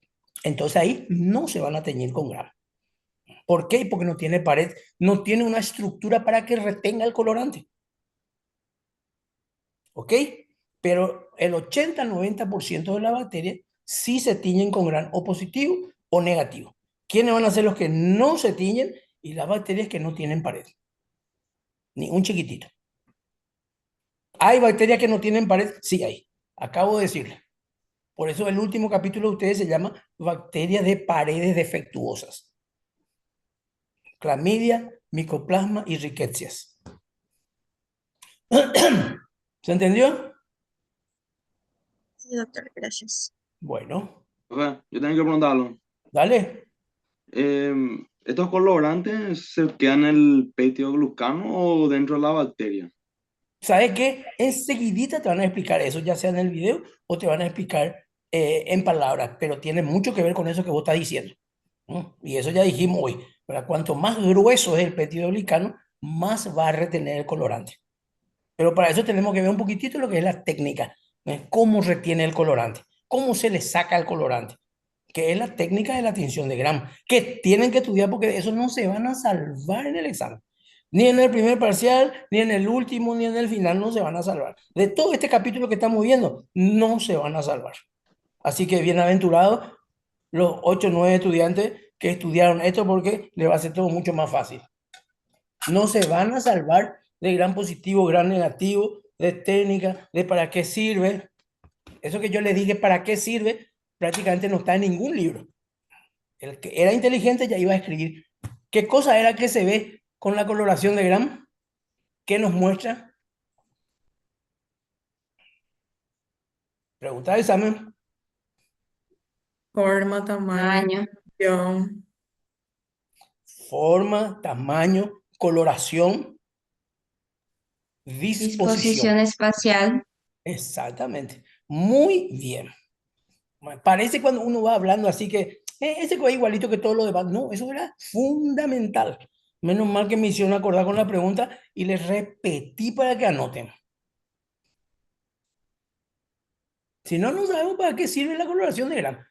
Entonces ahí no se van a teñir con gram. ¿Por qué? Porque no tiene pared, no tiene una estructura para que retenga el colorante. ¿Ok? Pero el 80-90% de las bacterias sí se tiñen con gram o positivo o negativo. ¿Quiénes van a ser los que no se tiñen? Y las bacterias que no tienen pared. Ni un chiquitito. ¿Hay bacterias que no tienen pared? Sí hay. Acabo de decirle. Por eso el último capítulo de ustedes se llama bacterias de paredes defectuosas. Clamidia, micoplasma y rickettsias. ¿Se entendió? Sí, doctor, gracias. Bueno, Oye, yo tengo que preguntarlo. dale. ¿Estos colorantes se quedan en el petioglucano o dentro de la bacteria? ¿Sabes qué? Enseguidita te van a explicar eso, ya sea en el video o te van a explicar en palabras, pero tiene mucho que ver con eso que vos estás diciendo. ¿No? Y eso ya dijimos hoy. Pero cuanto más grueso es el peptidoglicano, más va a retener el colorante. Pero para eso tenemos que ver un poquitito lo que es la técnica, ¿no? Cómo retiene el colorante, cómo se le saca el colorante, que es la técnica de la tinción de Gram, que tienen que estudiar porque de eso no se van a salvar en el examen. Ni en el primer parcial, ni en el último, ni en el final no se van a salvar. De todo este capítulo que estamos viendo, no se van a salvar. Así que bienaventurados los 8 o 9 estudiantes que estudiaron esto porque les va a ser todo mucho más fácil. No se van a salvar de gran positivo, gran negativo, de técnica, de para qué sirve. Eso que yo les dije, para qué sirve, prácticamente no está en ningún libro. El que era inteligente ya iba a escribir. ¿Qué cosa era que se ve con la coloración de Gram? ¿Qué nos muestra? Pregunta de examen. Forma, tamaño, función. Forma, tamaño, coloración, disposición. Disposición espacial. Exactamente. Muy bien. Parece cuando uno va hablando así que ese fue igualito que todo lo demás. No, eso era fundamental. Menos mal que me hicieron acordar con la pregunta y les repetí para que anoten. Si no, no sabemos para qué sirve la coloración de Gram.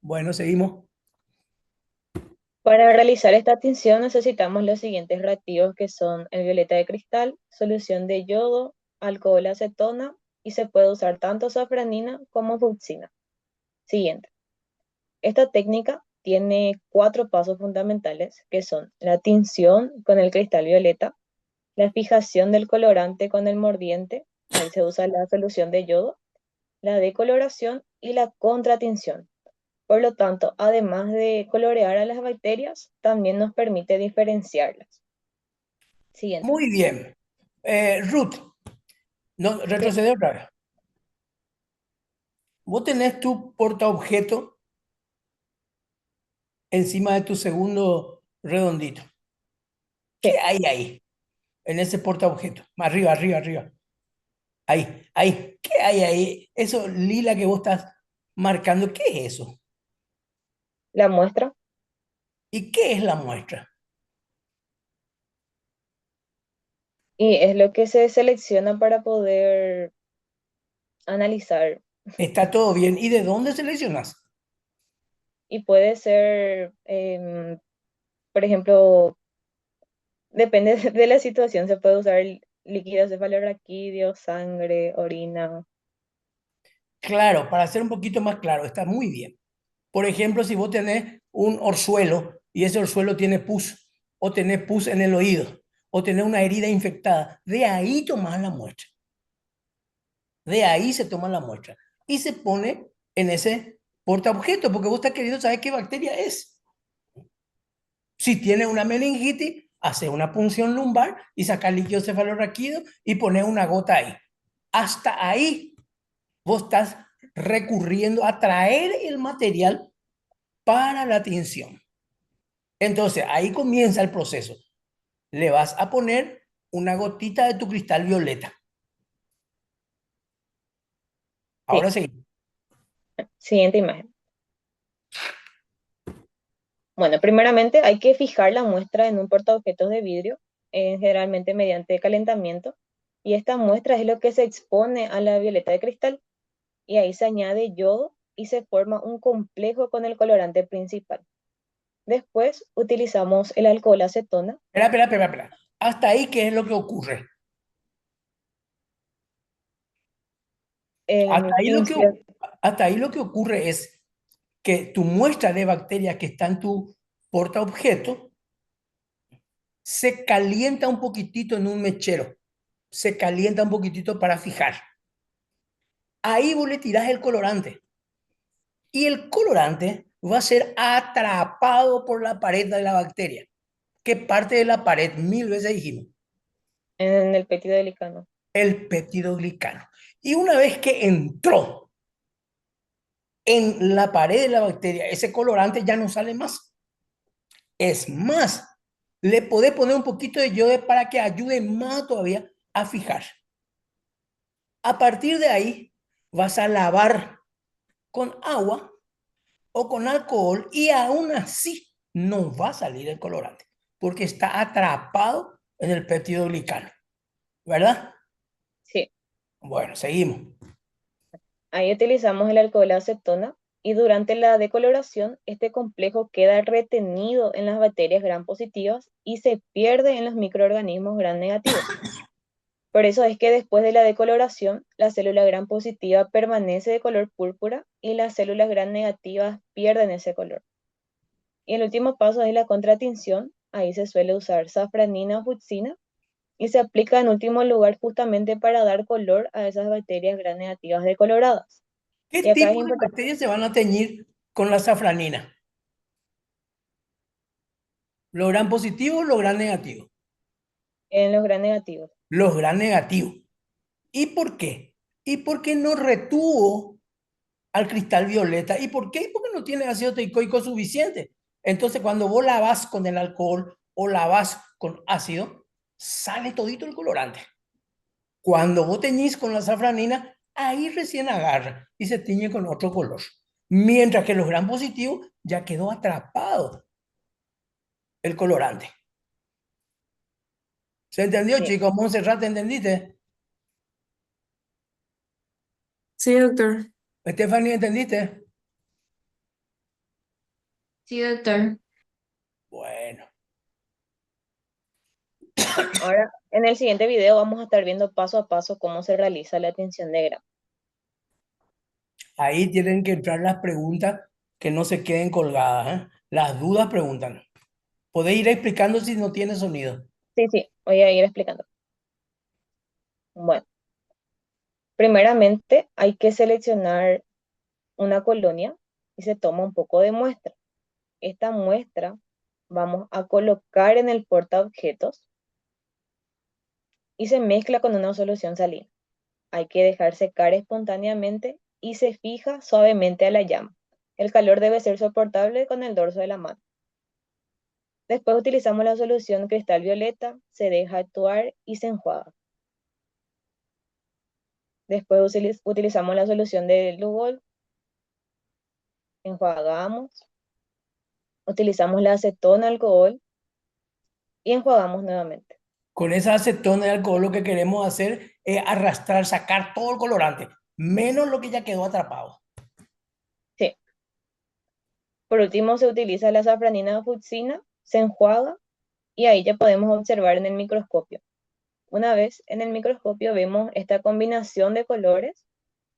Bueno, seguimos. Para realizar esta tinción necesitamos los siguientes reactivos que son el violeta de cristal, solución de yodo, alcohol acetona y se puede usar tanto safranina como fucsina. Siguiente. Esta técnica tiene 4 pasos fundamentales que son la tinción con el cristal violeta, la fijación del colorante con el mordiente, ahí se usa la solución de yodo, la decoloración y la contratinción. Por lo tanto, además de colorear a las bacterias, también nos permite diferenciarlas. Siguiente. Muy bien. Ruth, no, Sí, retrocede otra vez. Vos tenés tu portaobjeto encima de tu segundo redondito. ¿Qué sí. hay ahí? En ese portaobjeto. Arriba, arriba, arriba. Ahí, ahí. ¿Qué hay ahí? Eso lila que vos estás marcando, ¿qué es eso? La muestra. ¿Y qué es la muestra? Y es lo que se selecciona para poder analizar. Está todo bien. ¿Y de dónde seleccionas? Y puede ser, por ejemplo, depende de la situación, se puede usar líquido cefalorraquídeo, sangre, orina. Claro, para ser un poquito más claro, está muy bien. Por ejemplo, si vos tenés un orzuelo y ese orzuelo tiene pus, o tenés pus en el oído, o tenés una herida infectada, de ahí tomás la muestra. De ahí se toma la muestra y se pone en ese portaobjeto, porque vos estás queriendo saber qué bacteria es. Si tiene una meningitis, hace una punción lumbar y saca líquido cefalorraquídeo y pone una gota ahí. Hasta ahí vos estás recurriendo a traer el material para la tinción. Entonces, ahí comienza el proceso. Le vas a poner una gotita de tu cristal violeta. Ahora Sí, sí. siguiente imagen. Bueno, primeramente hay que fijar la muestra en un portaobjetos de vidrio, generalmente mediante calentamiento, y esta muestra es lo que se expone a la violeta de cristal, y ahí se añade yodo y se forma un complejo con el colorante principal. Después utilizamos el alcohol acetona. Espera. Hasta ahí, ¿qué es lo que ocurre? Hasta En ahí lo que, tinción, hasta ahí lo que ocurre es que tu muestra de bacterias que está en tu portaobjeto se calienta un poquitito en un mechero. Se calienta un poquitito para fijar. Ahí vos le tirás el colorante. Y el colorante va a ser atrapado por la pared de la bacteria. ¿Qué parte de la pared? 1000 veces dijimos. en el peptidoglicano. El peptidoglicano. Y una vez que entró en la pared de la bacteria, ese colorante ya no sale más. Es más, le podés poner un poquito de yodo para que ayude más todavía a fijar. A partir de ahí, vas a lavar con agua o con alcohol y aún así no va a salir el colorante porque está atrapado en el peptidoglicano, ¿verdad? Sí, Bueno, seguimos. ahí utilizamos el alcohol acetona y durante la decoloración este complejo queda retenido en las bacterias gram positivas y se pierde en los microorganismos gram negativos. Por eso es que después de la decoloración, la célula gram positiva permanece de color púrpura y las células gram negativas pierden ese color. Y el último paso es la contratinción. Ahí se suele usar safranina o fucsina y se aplica en último lugar justamente para dar color a esas bacterias gram negativas decoloradas. ¿Qué Y acá es tipo de importante bacterias se van a teñir con la safranina? ¿Los gram positivos o los gram negativos? en los gram negativos. Los gram negativos. ¿Y por qué? ¿Y por qué no retuvo al cristal violeta? ¿Y por qué? Porque no tiene ácido teicoico suficiente. Entonces, cuando vos lavas con el alcohol o lavas con ácido, sale todito el colorante. Cuando vos teñís con la safranina, ahí recién agarra y se tiñe con otro color. Mientras que los gram positivos ya quedó atrapado el colorante. ¿Se entendió, Sí, chicos? Montserrat, ¿entendiste? Sí, doctor. Stephanie, ¿entendiste? Sí, doctor. Bueno, ahora en el siguiente video vamos a estar viendo paso a paso cómo se realiza la tinción de grano. ahí tienen que entrar las preguntas que no se queden colgadas, ¿eh? Las dudas preguntan. Podéis ir explicando si no tiene sonido. Sí, sí, voy a ir explicando. Bueno, Primeramente, hay que seleccionar una colonia y se toma un poco de muestra. Esta muestra vamos a colocar en el portaobjetos y se mezcla con una solución salina. Hay que dejar secar espontáneamente y se fija suavemente a la llama. El calor debe ser soportable con el dorso de la mano. Después utilizamos la solución cristal violeta, se deja actuar y se enjuaga. Después utilizamos la solución de Lugol, enjuagamos, utilizamos la acetona alcohol y enjuagamos nuevamente. Con esa acetona de alcohol lo que queremos hacer es arrastrar, sacar todo el colorante, menos lo que ya quedó atrapado. Sí. Por último se utiliza la safranina fuchsina, se enjuaga y ahí ya podemos observar en el microscopio. Una vez en el microscopio vemos esta combinación de colores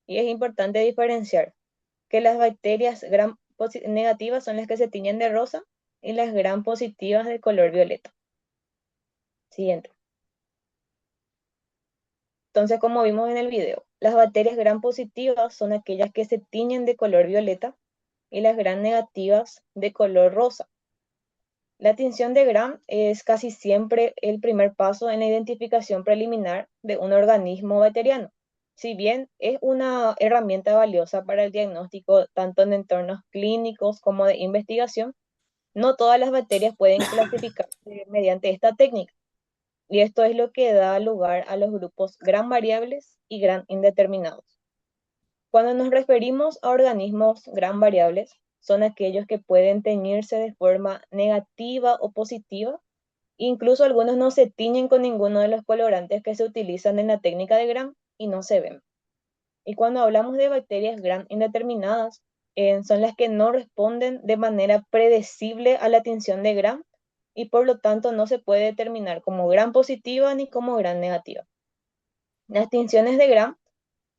y es importante diferenciar que las bacterias gram negativas son las que se tiñen de rosa y las gram positivas de color violeta. Siguiente. Entonces, como vimos en el video, las bacterias gram positivas son aquellas que se tiñen de color violeta y las gram negativas de color rosa. La tinción de gram es casi siempre el primer paso en la identificación preliminar de un organismo bacteriano. Si bien es una herramienta valiosa para el diagnóstico tanto en entornos clínicos como de investigación, no todas las bacterias pueden clasificarse mediante esta técnica. Y esto es lo que da lugar a los grupos gram variables y gram indeterminados. Cuando nos referimos a organismos gram variables, son aquellos que pueden teñirse de forma negativa o positiva. Incluso algunos no se tiñen con ninguno de los colorantes que se utilizan en la técnica de gram y no se ven. Y cuando hablamos de bacterias gram indeterminadas, son las que no responden de manera predecible a la tinción de gram y por lo tanto no se puede determinar como gram positiva ni como gram negativa. Las tinciones de gram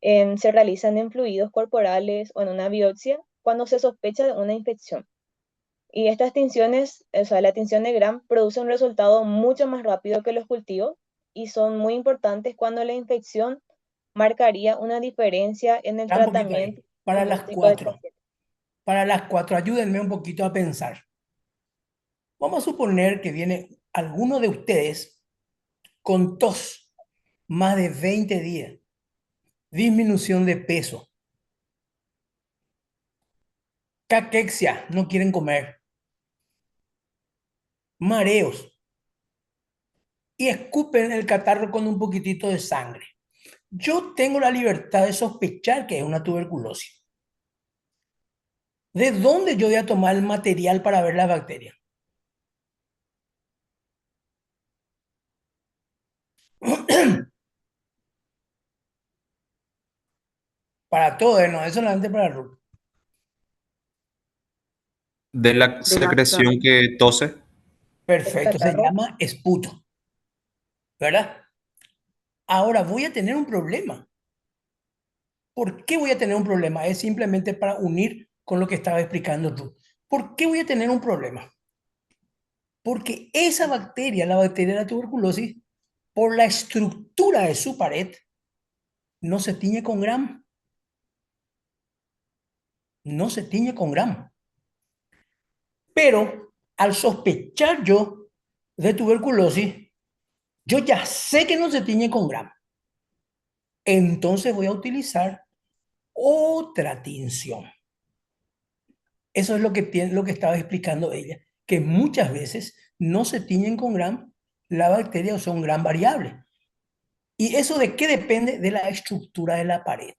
se realizan en fluidos corporales o en una biopsia cuando se sospecha de una infección. Y estas tinciones, o sea, la tinción de gram produce un resultado mucho más rápido que los cultivos y son muy importantes cuando la infección marcaría una diferencia en el Ya un poquito tratamiento ahí. Para las diagnóstico del 4. paciente. Para las 4, ayúdenme un poquito a pensar. Vamos a suponer que viene alguno de ustedes con tos, más de 20 días, disminución de peso, caquexia, no quieren comer, mareos y escupen el catarro con un poquitito de sangre. Yo tengo la libertad de sospechar que es una tuberculosis. ¿De dónde yo voy a tomar el material para ver las bacterias? Para todo, no es solamente para Ruth. De la De la secreción que tose. Perfecto, se catarro. llama esputo, ¿verdad? Ahora voy a tener un problema. ¿Por qué voy a tener un problema? Es simplemente para unir con lo que estaba explicando tú. ¿Por qué voy a tener un problema? Porque esa bacteria, la bacteria de la tuberculosis, por la estructura de su pared, no se tiñe con gram. No se tiñe con gram. Pero al sospechar yo de tuberculosis, yo ya sé que no se tiñe con gram. Entonces voy a utilizar otra tinción. Eso es lo que estaba explicando ella, que muchas veces no se tiñen con gram la bacteria o son gram variables. ¿Y eso de qué depende? De la estructura de la pared.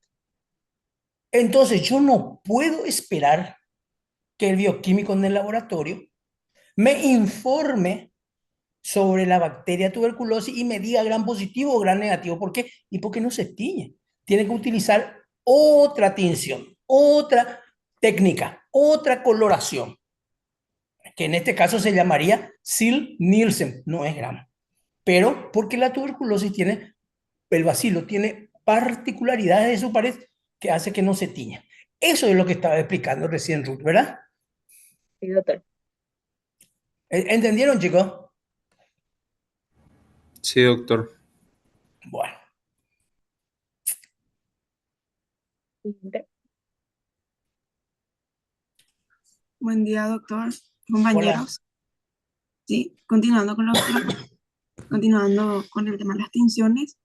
Entonces yo no puedo esperar que el bioquímico en el laboratorio me informe sobre la bacteria tuberculosis y me diga gram positivo o gram negativo. ¿Por qué? Y porque no se tiñe. Tiene que utilizar otra tinción, otra técnica, otra coloración, que en este caso se llamaría Sil-Nielsen, no es gram. Pero porque la tuberculosis tiene, el bacilo tiene particularidades de su pared que hace que no se tiña. Eso es lo que estaba explicando recién Ruth, ¿verdad? Sí, doctor. ¿Entendieron, chicos? Sí, doctor. Bueno. Siguiente. Buen día, doctor, Hola. compañeros. Sí, continuando con el tema de las tinciones,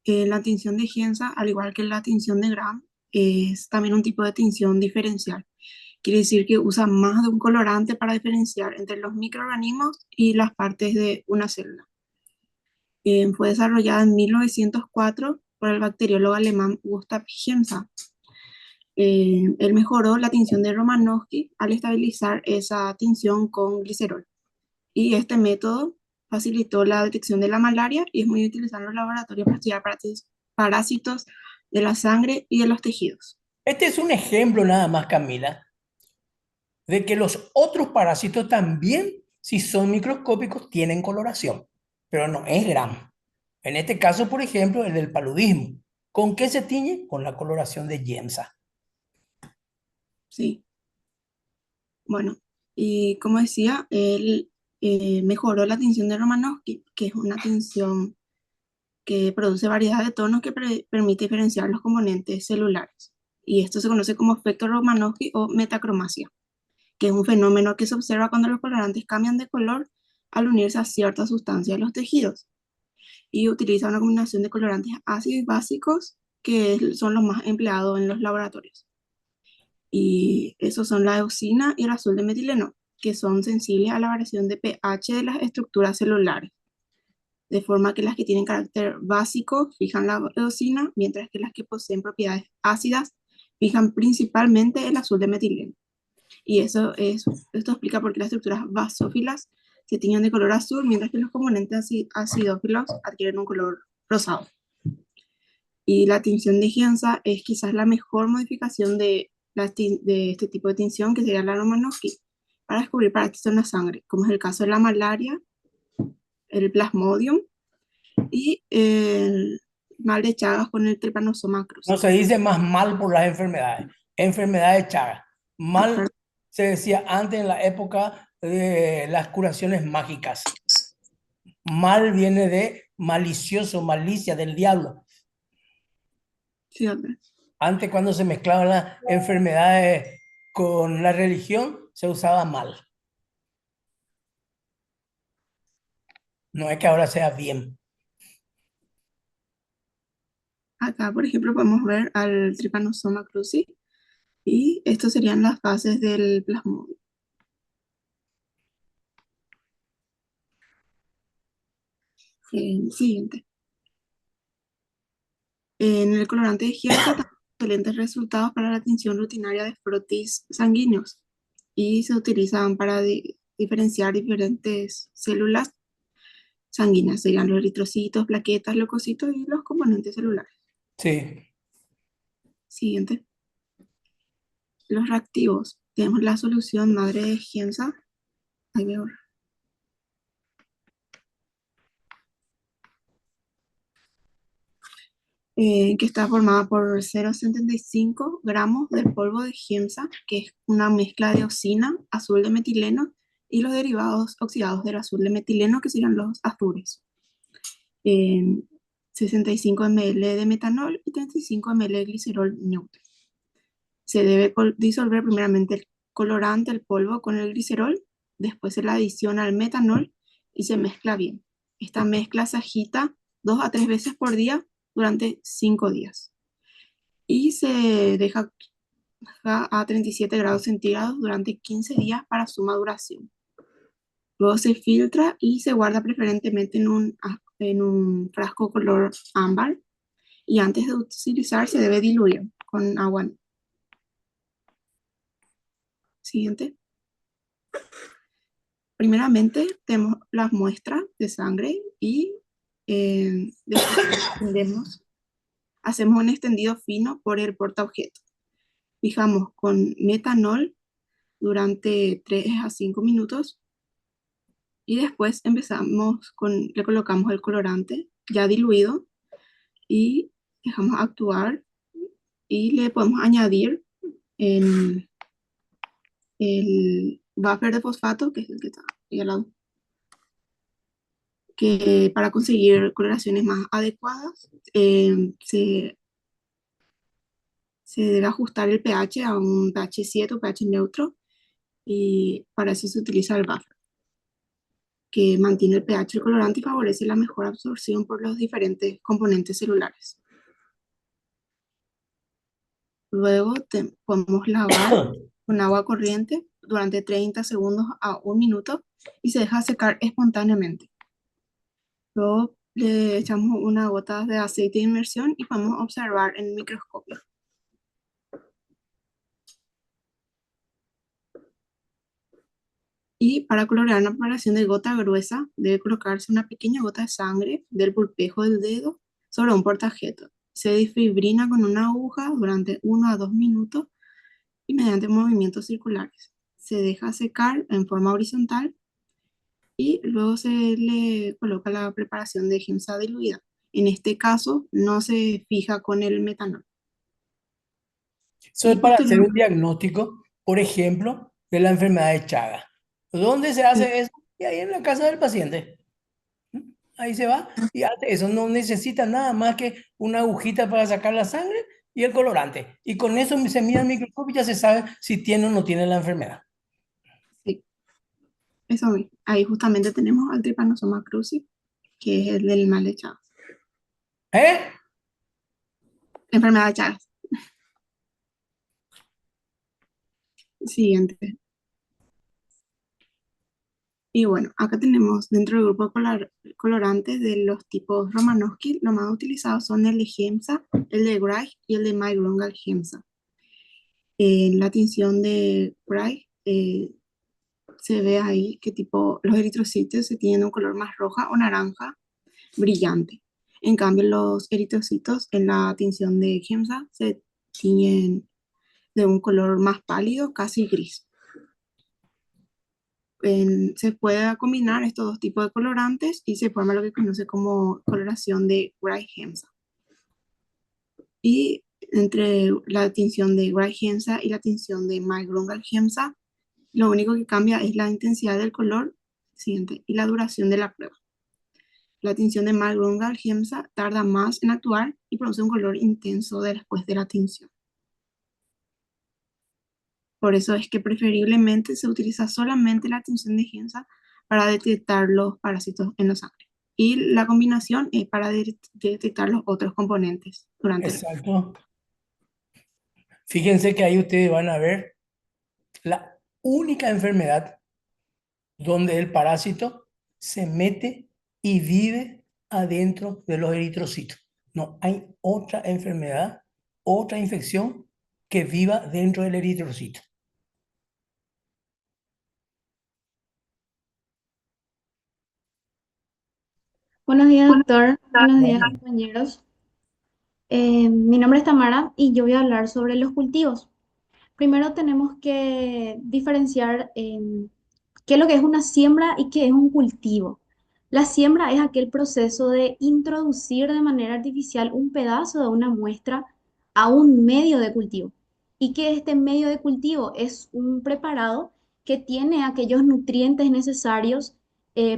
la tinción de Gienza, al igual que la tinción de Gram, es también un tipo de tinción diferencial. Quiere decir que usa más de un colorante para diferenciar entre los microorganismos y las partes de una célula. Fue desarrollada en 1904 por el bacteriólogo alemán Gustav Giemsa. Él mejoró la tinción de Romanowsky al estabilizar esa tinción con glicerol. Y este método facilitó la detección de la malaria y es muy utilizado en los laboratorios para estudiar parásitos de la sangre y de los tejidos. Este es un ejemplo nada más, Camila, de que los otros parásitos también, si son microscópicos, tienen coloración, pero no es Gram. En este caso, por ejemplo, el del paludismo. ¿Con qué se tiñe? Con la coloración de Giemsa. Sí, bueno, y como decía, él mejoró la tinción de Romanowsky, que es una tinción que produce variedad de tonos que permite diferenciar los componentes celulares. Y esto se conoce como efecto Romanowsky o metacromasia, que es un fenómeno que se observa cuando los colorantes cambian de color al unirse a cierta sustancia de los tejidos. Y utiliza una combinación de colorantes ácidos y básicos que son los más empleados en los laboratorios. Y esos son la eosina y el azul de metileno, que son sensibles a la variación de pH de las estructuras celulares, de forma que las que tienen carácter básico fijan la eosina, mientras que las que poseen propiedades ácidas fijan principalmente el azul de metileno. Y esto explica por qué las estructuras basófilas se tiñen de color azul, mientras que los componentes acidófilos adquieren un color rosado. Y la tinción de Giemsa es quizás la mejor modificación de este tipo de tinción, que sería la Romanowsky, para descubrir parásitos en la sangre, como es el caso de la malaria, el plasmodium y el mal de Chagas con el Trypanosoma cruzi. No se dice más mal por las enfermedades. Enfermedad de Chagas. Mal se decía antes en la época de las curaciones mágicas. Mal viene de malicioso, malicia del diablo. Sí, doctor. Antes, cuando se mezclaban las enfermedades con la religión, se usaba mal. No es que ahora sea bien. Acá, por ejemplo, podemos ver al Trypanosoma cruzi y estas serían las fases del plasmodium. Siguiente. En el colorante de Giemsa tenemos excelentes resultados para la tinción rutinaria de frotis sanguíneos y se utilizan para diferenciar diferentes células sanguíneas, serían los eritrocitos, plaquetas, leucocitos y los componentes celulares. Sí. Siguiente. Los reactivos. Tenemos la solución madre de Giemsa. Ahí veo. Que está formada por 0,75 gramos del polvo de Giemsa, que es una mezcla de eosina, azul de metileno y los derivados oxidados del azul de metileno, que serían los azures. 65 ml de metanol y 35 ml de glicerol neutro. Se debe disolver primeramente el colorante, el polvo, con el glicerol, después se le adiciona el metanol y se mezcla bien. Esta mezcla se agita 2 a 3 veces por día durante 5 días. Y se deja a 37 grados centígrados durante 15 días para su maduración. Luego se filtra y se guarda preferentemente en un frasco color ámbar. Y antes de utilizar se debe diluir con agua. Siguiente. Primeramente tenemos las muestras de sangre y después hacemos un extendido fino por el portaobjeto. Fijamos con metanol durante 3 a 5 minutos y después le colocamos el colorante ya diluido y dejamos actuar y le podemos añadir el buffer de fosfato, que es el que está ahí al lado, que para conseguir coloraciones más adecuadas se Se debe ajustar el pH a un pH 7 o pH neutro y para eso se utiliza el buffer, que mantiene el pH del colorante y favorece la mejor absorción por los diferentes componentes celulares. Luego podemos lavar con agua corriente durante 30 segundos a 1 minuto y se deja secar espontáneamente. Luego le echamos una gota de aceite de inmersión y podemos observar en el microscopio. Y para colorear una preparación de gota gruesa, debe colocarse una pequeña gota de sangre del pulpejo del dedo sobre un portajeto. Se desfibrina con una aguja durante 1 a 2 minutos y mediante movimientos circulares. Se deja secar en forma horizontal y luego se le coloca la preparación de GEMSA diluida. En este caso, no se fija con el metanol. Eso es para hacer un diagnóstico, por ejemplo, de la enfermedad de Chagas. ¿Dónde se hace eso? Y ahí en la casa del paciente. Ahí se va y hace eso. No necesita nada más que una agujita para sacar la sangre y el colorante. Y con eso se mira el microscopio y ya se sabe si tiene o no tiene la enfermedad. Sí, eso mismo. Ahí justamente tenemos al Trypanosoma cruzi, que es el del mal de Chagas. Enfermedad de Chagas. Siguiente. Y bueno, acá tenemos dentro del grupo colorantes de los tipos Romanowski, los más utilizados son el de GEMSA, el de Greig y el de Meigrungal GEMSA. En la tinción de Greig se ve ahí que tipo los eritrocitos se tienen un color más roja o naranja brillante. En cambio, los eritrocitos en la tinción de GEMSA se tiñen de un color más pálido, casi gris. Se puede combinar estos dos tipos de colorantes y se forma lo que conoce como coloración de Greig-GEMSA. Y entre la tinción de Greig-GEMSA y la tinción de Meigrungal-GEMSA, lo único que cambia es la intensidad del color siguiente y la duración de la prueba. La tinción de Meigrungal-GEMSA tarda más en actuar y produce un color intenso después de la tinción. Por eso es que preferiblemente se utiliza solamente la tinción de GEMSA para detectar los parásitos en la sangre. Y la combinación es para detectar los otros componentes durante el Exacto. Fíjense que ahí ustedes van a ver la única enfermedad donde el parásito se mete y vive adentro de los eritrocitos. No hay otra enfermedad, otra infección que viva dentro del eritrocito. Buenos días, doctor. Buenos días, compañeros. Mi nombre es Tamara y yo voy a hablar sobre los cultivos. Primero tenemos que diferenciar qué es lo que es una siembra y qué es un cultivo. La siembra es aquel proceso de introducir de manera artificial un pedazo de una muestra a un medio de cultivo. Y que este medio de cultivo es un preparado que tiene aquellos nutrientes necesarios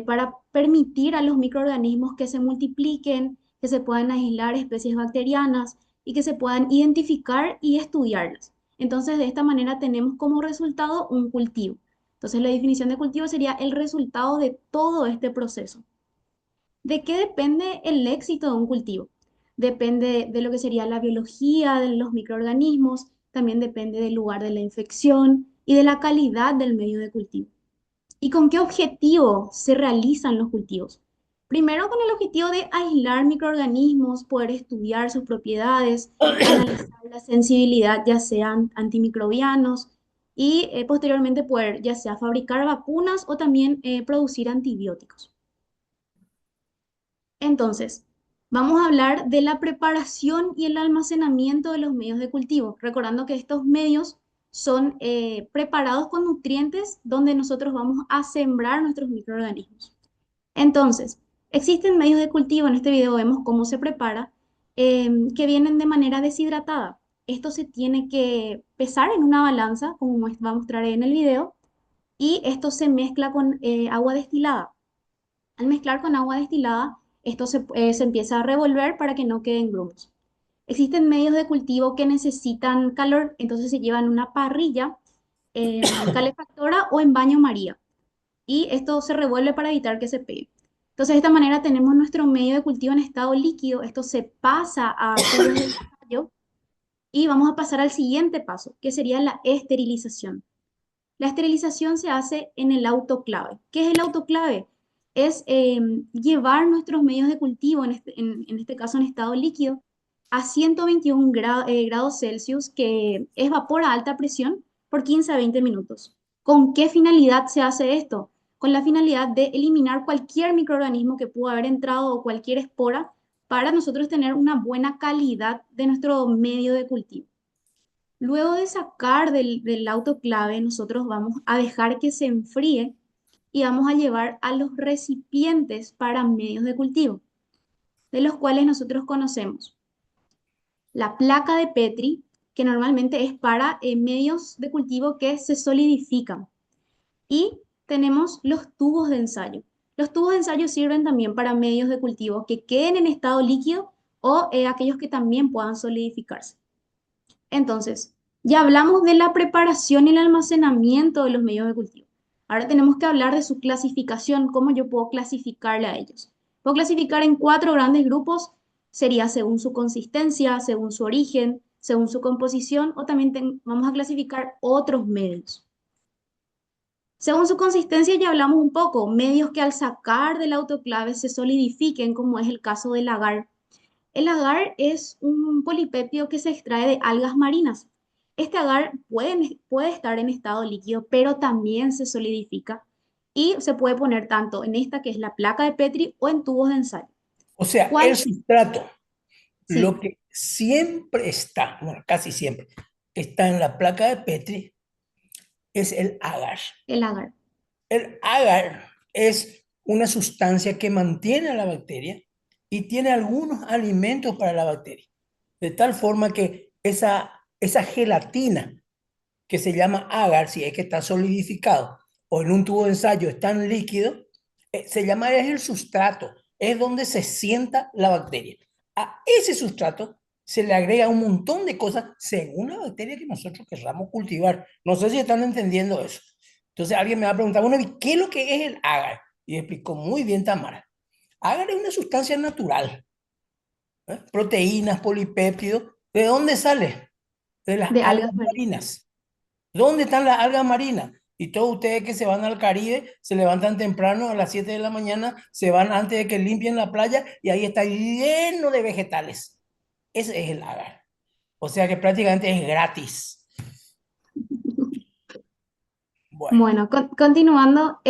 para permitir a los microorganismos que se multipliquen, que se puedan aislar especies bacterianas y que se puedan identificar y estudiarlas. Entonces, de esta manera tenemos como resultado un cultivo. Entonces, la definición de cultivo sería el resultado de todo este proceso. ¿De qué depende el éxito de un cultivo? Depende de lo que sería la biología de los microorganismos, también depende del lugar de la infección y de la calidad del medio de cultivo. ¿Y con qué objetivo se realizan los cultivos? Primero con el objetivo de aislar microorganismos, poder estudiar sus propiedades, analizar la sensibilidad, ya sean antimicrobianos, y posteriormente poder ya sea fabricar vacunas o también producir antibióticos. Entonces, vamos a hablar de la preparación y el almacenamiento de los medios de cultivo, recordando que estos medios son preparados con nutrientes donde nosotros vamos a sembrar nuestros microorganismos. Entonces, existen medios de cultivo, en este video vemos cómo se prepara, que vienen de manera deshidratada. Esto se tiene que pesar en una balanza, como va a mostrar en el video, y esto se mezcla con agua destilada. Al mezclar con agua destilada, esto se empieza a revolver para que no queden grumos. Existen medios de cultivo que necesitan calor, entonces se llevan una parrilla calefactora o en baño María. Y esto se revuelve para evitar que se pegue. Entonces, de esta manera tenemos nuestro medio de cultivo en estado líquido. Esto se pasa a tubos de ensayo y vamos a pasar al siguiente paso, que sería la esterilización. La esterilización se hace en el autoclave. ¿Qué es el autoclave? Es llevar nuestros medios de cultivo, en este caso en estado líquido, a 121 grados Celsius, que es vapor a alta presión, por 15 a 20 minutos. ¿Con qué finalidad se hace esto? Con la finalidad de eliminar cualquier microorganismo que pudo haber entrado o cualquier espora para nosotros tener una buena calidad de nuestro medio de cultivo. Luego de sacar del autoclave, nosotros vamos a dejar que se enfríe y vamos a llevar a los recipientes para medios de cultivo, de los cuales nosotros conocemos la placa de Petri, que normalmente es para medios de cultivo que se solidifican. Y tenemos los tubos de ensayo. Los tubos de ensayo sirven también para medios de cultivo que queden en estado líquido o aquellos que también puedan solidificarse. Entonces, ya hablamos de la preparación y el almacenamiento de los medios de cultivo. Ahora tenemos que hablar de su clasificación, cómo yo puedo clasificarle a ellos. Puedo clasificar en 4 grandes grupos, sería según su consistencia, según su origen, según su composición, o también vamos a clasificar otros medios. Según su consistencia ya hablamos un poco, medios que al sacar del autoclave se solidifiquen, como es el caso del agar. El agar es un polipéptido que se extrae de algas marinas. Este agar puede estar en estado líquido, pero también se solidifica y se puede poner tanto en esta que es la placa de Petri o en tubos de ensayo. O sea, ¿Cuál? el sustrato, Sí. lo que siempre está, bueno, casi siempre, está en la placa de Petri, es el agar. El agar. El agar es una sustancia que mantiene a la bacteria y tiene algunos alimentos para la bacteria. De tal forma que esa gelatina que se llama agar, si es que está solidificado o en un tubo de ensayo está en líquido, se llama, es el sustrato, es donde se sienta la bacteria. A ese sustrato se le agrega un montón de cosas según la bacteria que nosotros querramos cultivar. No sé si están entendiendo eso. Entonces alguien me va a preguntar, bueno, ¿y qué es lo que es el agar? Y explicó muy bien Tamara. Agar es una sustancia natural. Proteínas, polipéptidos. ¿De dónde sale? De las De algas algas marinas. marinas. ¿Dónde están las algas marinas? Y todos ustedes que se van al Caribe, se levantan temprano a las 7 de la mañana, se van antes de que limpien la playa y ahí está lleno de vegetales. Ese es el agar. O sea que prácticamente es gratis. Bueno, continuando,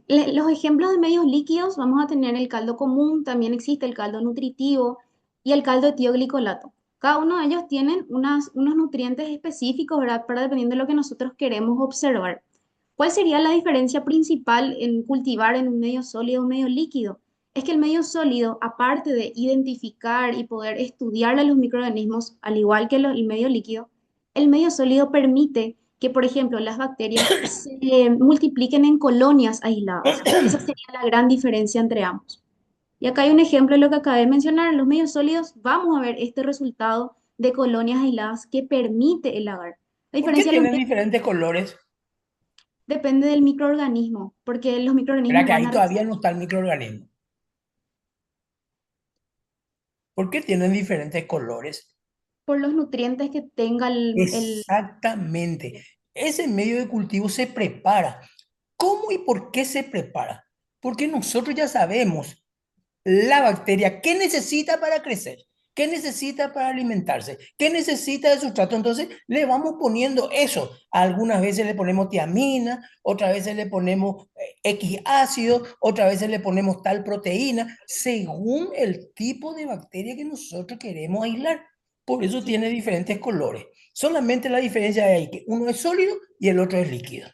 los ejemplos de medios líquidos vamos a tener el caldo común, también existe el caldo nutritivo y el caldo etioglicolato. Cada uno de ellos tienen unos nutrientes específicos, ¿verdad? Para dependiendo de lo que nosotros queremos observar. ¿Cuál sería la diferencia principal en cultivar en un medio sólido o un medio líquido? Es que el medio sólido, aparte de identificar y poder estudiar a los microorganismos, al igual que el medio líquido, el medio sólido permite que, por ejemplo, las bacterias se multipliquen en colonias aisladas. Esa sería la gran diferencia entre ambos. Y acá hay un ejemplo de lo que acabé de mencionar. En los medios sólidos vamos a ver este resultado de colonias aisladas que permite el agar. La ¿Por qué diferencia de los tienen diferentes colores? depende del microorganismo, porque los microorganismos Espera que van ahí a todavía no está el microorganismo. ¿Por qué tienen diferentes colores? por los nutrientes que tenga Exactamente. Ese medio de cultivo se prepara. ¿Cómo y por qué se prepara? Porque nosotros ya sabemos la bacteria qué necesita para crecer, qué necesita para alimentarse, qué necesita de sustrato. Entonces le vamos poniendo eso. Algunas veces le ponemos tiamina, otras veces le ponemos X ácido, otras veces le ponemos tal proteína, según el tipo de bacteria que nosotros queremos aislar. Por eso tiene diferentes colores. Solamente la diferencia es que uno es sólido y el otro es líquido.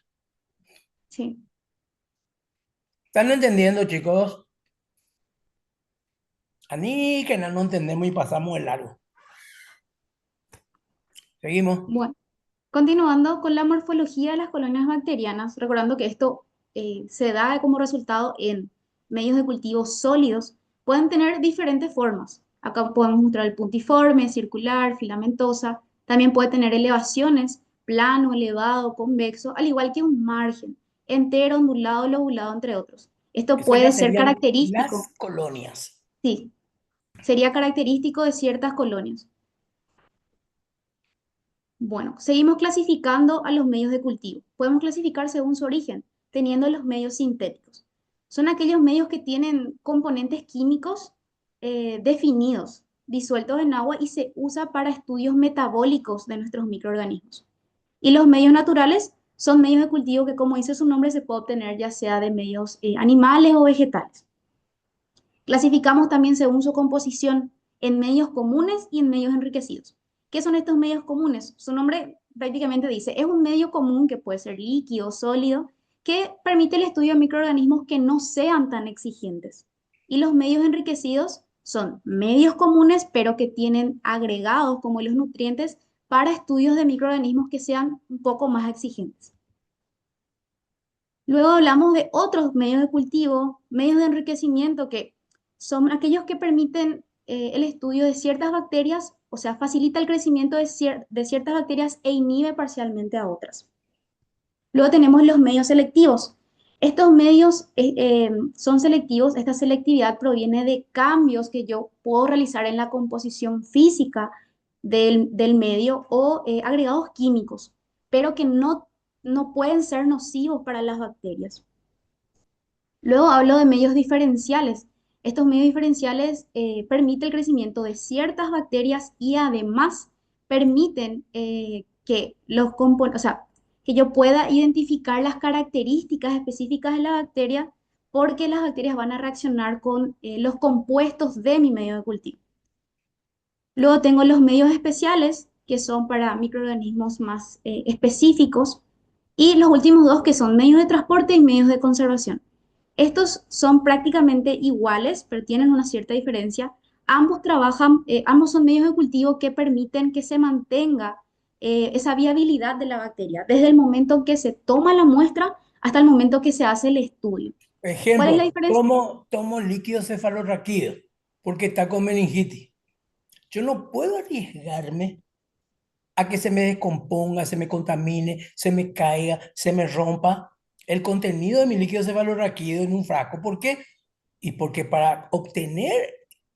Sí. ¿Están entendiendo, chicos? A mí que no entendemos y pasamos el largo. Seguimos. Bueno, continuando con la morfología de las colonias bacterianas, recordando que esto se da como resultado en medios de cultivo sólidos, pueden tener diferentes formas. Acá podemos mostrar el puntiforme, circular, filamentosa. También puede tener elevaciones, plano, elevado, convexo, al igual que un margen, entero, ondulado, lobulado, entre otros. Esto Eso ya puede ser serían característico, las colonias. sí, sería característico de ciertas colonias. Bueno, seguimos clasificando a los medios de cultivo. Podemos clasificar según su origen, teniendo los medios sintéticos. Son aquellos medios que tienen componentes químicos definidos, disueltos en agua y se usa para estudios metabólicos de nuestros microorganismos. Y los medios naturales son medios de cultivo que, como dice su nombre, se puede obtener ya sea de medios animales o vegetales. Clasificamos también según su composición en medios comunes y en medios enriquecidos. ¿Qué son estos medios comunes? Su nombre prácticamente dice, es un medio común que puede ser líquido, sólido, que permite el estudio de microorganismos que no sean tan exigentes. Y los medios enriquecidos son medios comunes, pero que tienen agregados como los nutrientes para estudios de microorganismos que sean un poco más exigentes. Luego hablamos de otros medios de cultivo, medios de enriquecimiento, que son aquellos que permiten el estudio de ciertas bacterias, o sea, facilita el crecimiento de ciertas bacterias e inhibe parcialmente a otras. Luego tenemos los medios selectivos. Estos medios son selectivos, esta selectividad proviene de cambios que yo puedo realizar en la composición física del medio o agregados químicos, pero que no pueden ser nocivos para las bacterias. Luego hablo de medios diferenciales. Estos medios diferenciales permiten el crecimiento de ciertas bacterias y además permiten que que yo pueda identificar las características específicas de la bacteria porque las bacterias van a reaccionar con los compuestos de mi medio de cultivo. Luego tengo los medios especiales, que son para microorganismos más específicos, y los últimos dos, que son medios de transporte y medios de conservación. Estos son prácticamente iguales, pero tienen una cierta diferencia. Ambos son medios de cultivo que permiten que se mantenga esa viabilidad de la bacteria, desde el momento en que se toma la muestra hasta el momento que se hace el estudio. Por ¿Cuál es la ejemplo, diferencia? tomo líquido cefalorraquídeo porque está con meningitis. Yo no puedo arriesgarme a que se me descomponga, se me contamine, se me caiga, se me rompa el contenido de mi líquido cefalorraquídeo en un frasco. ¿Por qué? Y porque para obtener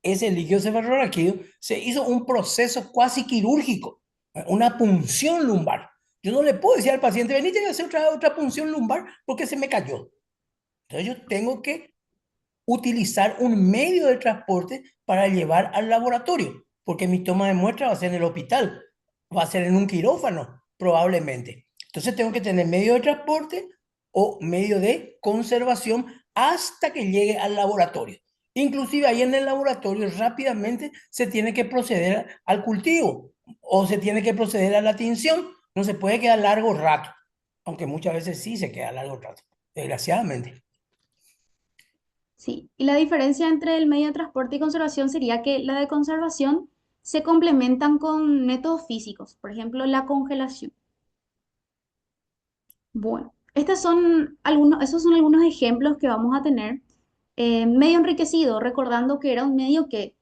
ese líquido cefalorraquídeo se hizo un proceso cuasi quirúrgico, una punción lumbar. Yo no le puedo decir al paciente, venite a hacer otra punción lumbar porque se me cayó. Entonces yo tengo que utilizar un medio de transporte para llevar al laboratorio, porque mi toma de muestra va a ser en el hospital, va a ser en un quirófano, probablemente. Entonces tengo que tener medio de transporte o medio de conservación hasta que llegue al laboratorio. Inclusive ahí en el laboratorio rápidamente se tiene que proceder al cultivo o se tiene que proceder a la tinción. No se puede quedar largo rato, aunque muchas veces sí se queda largo rato, desgraciadamente. Sí, y la diferencia entre el medio de transporte y conservación sería que la de conservación se complementan con métodos físicos, por ejemplo, la congelación. Bueno, esos son algunos ejemplos que vamos a tener. Medio enriquecido, recordando que era un medio que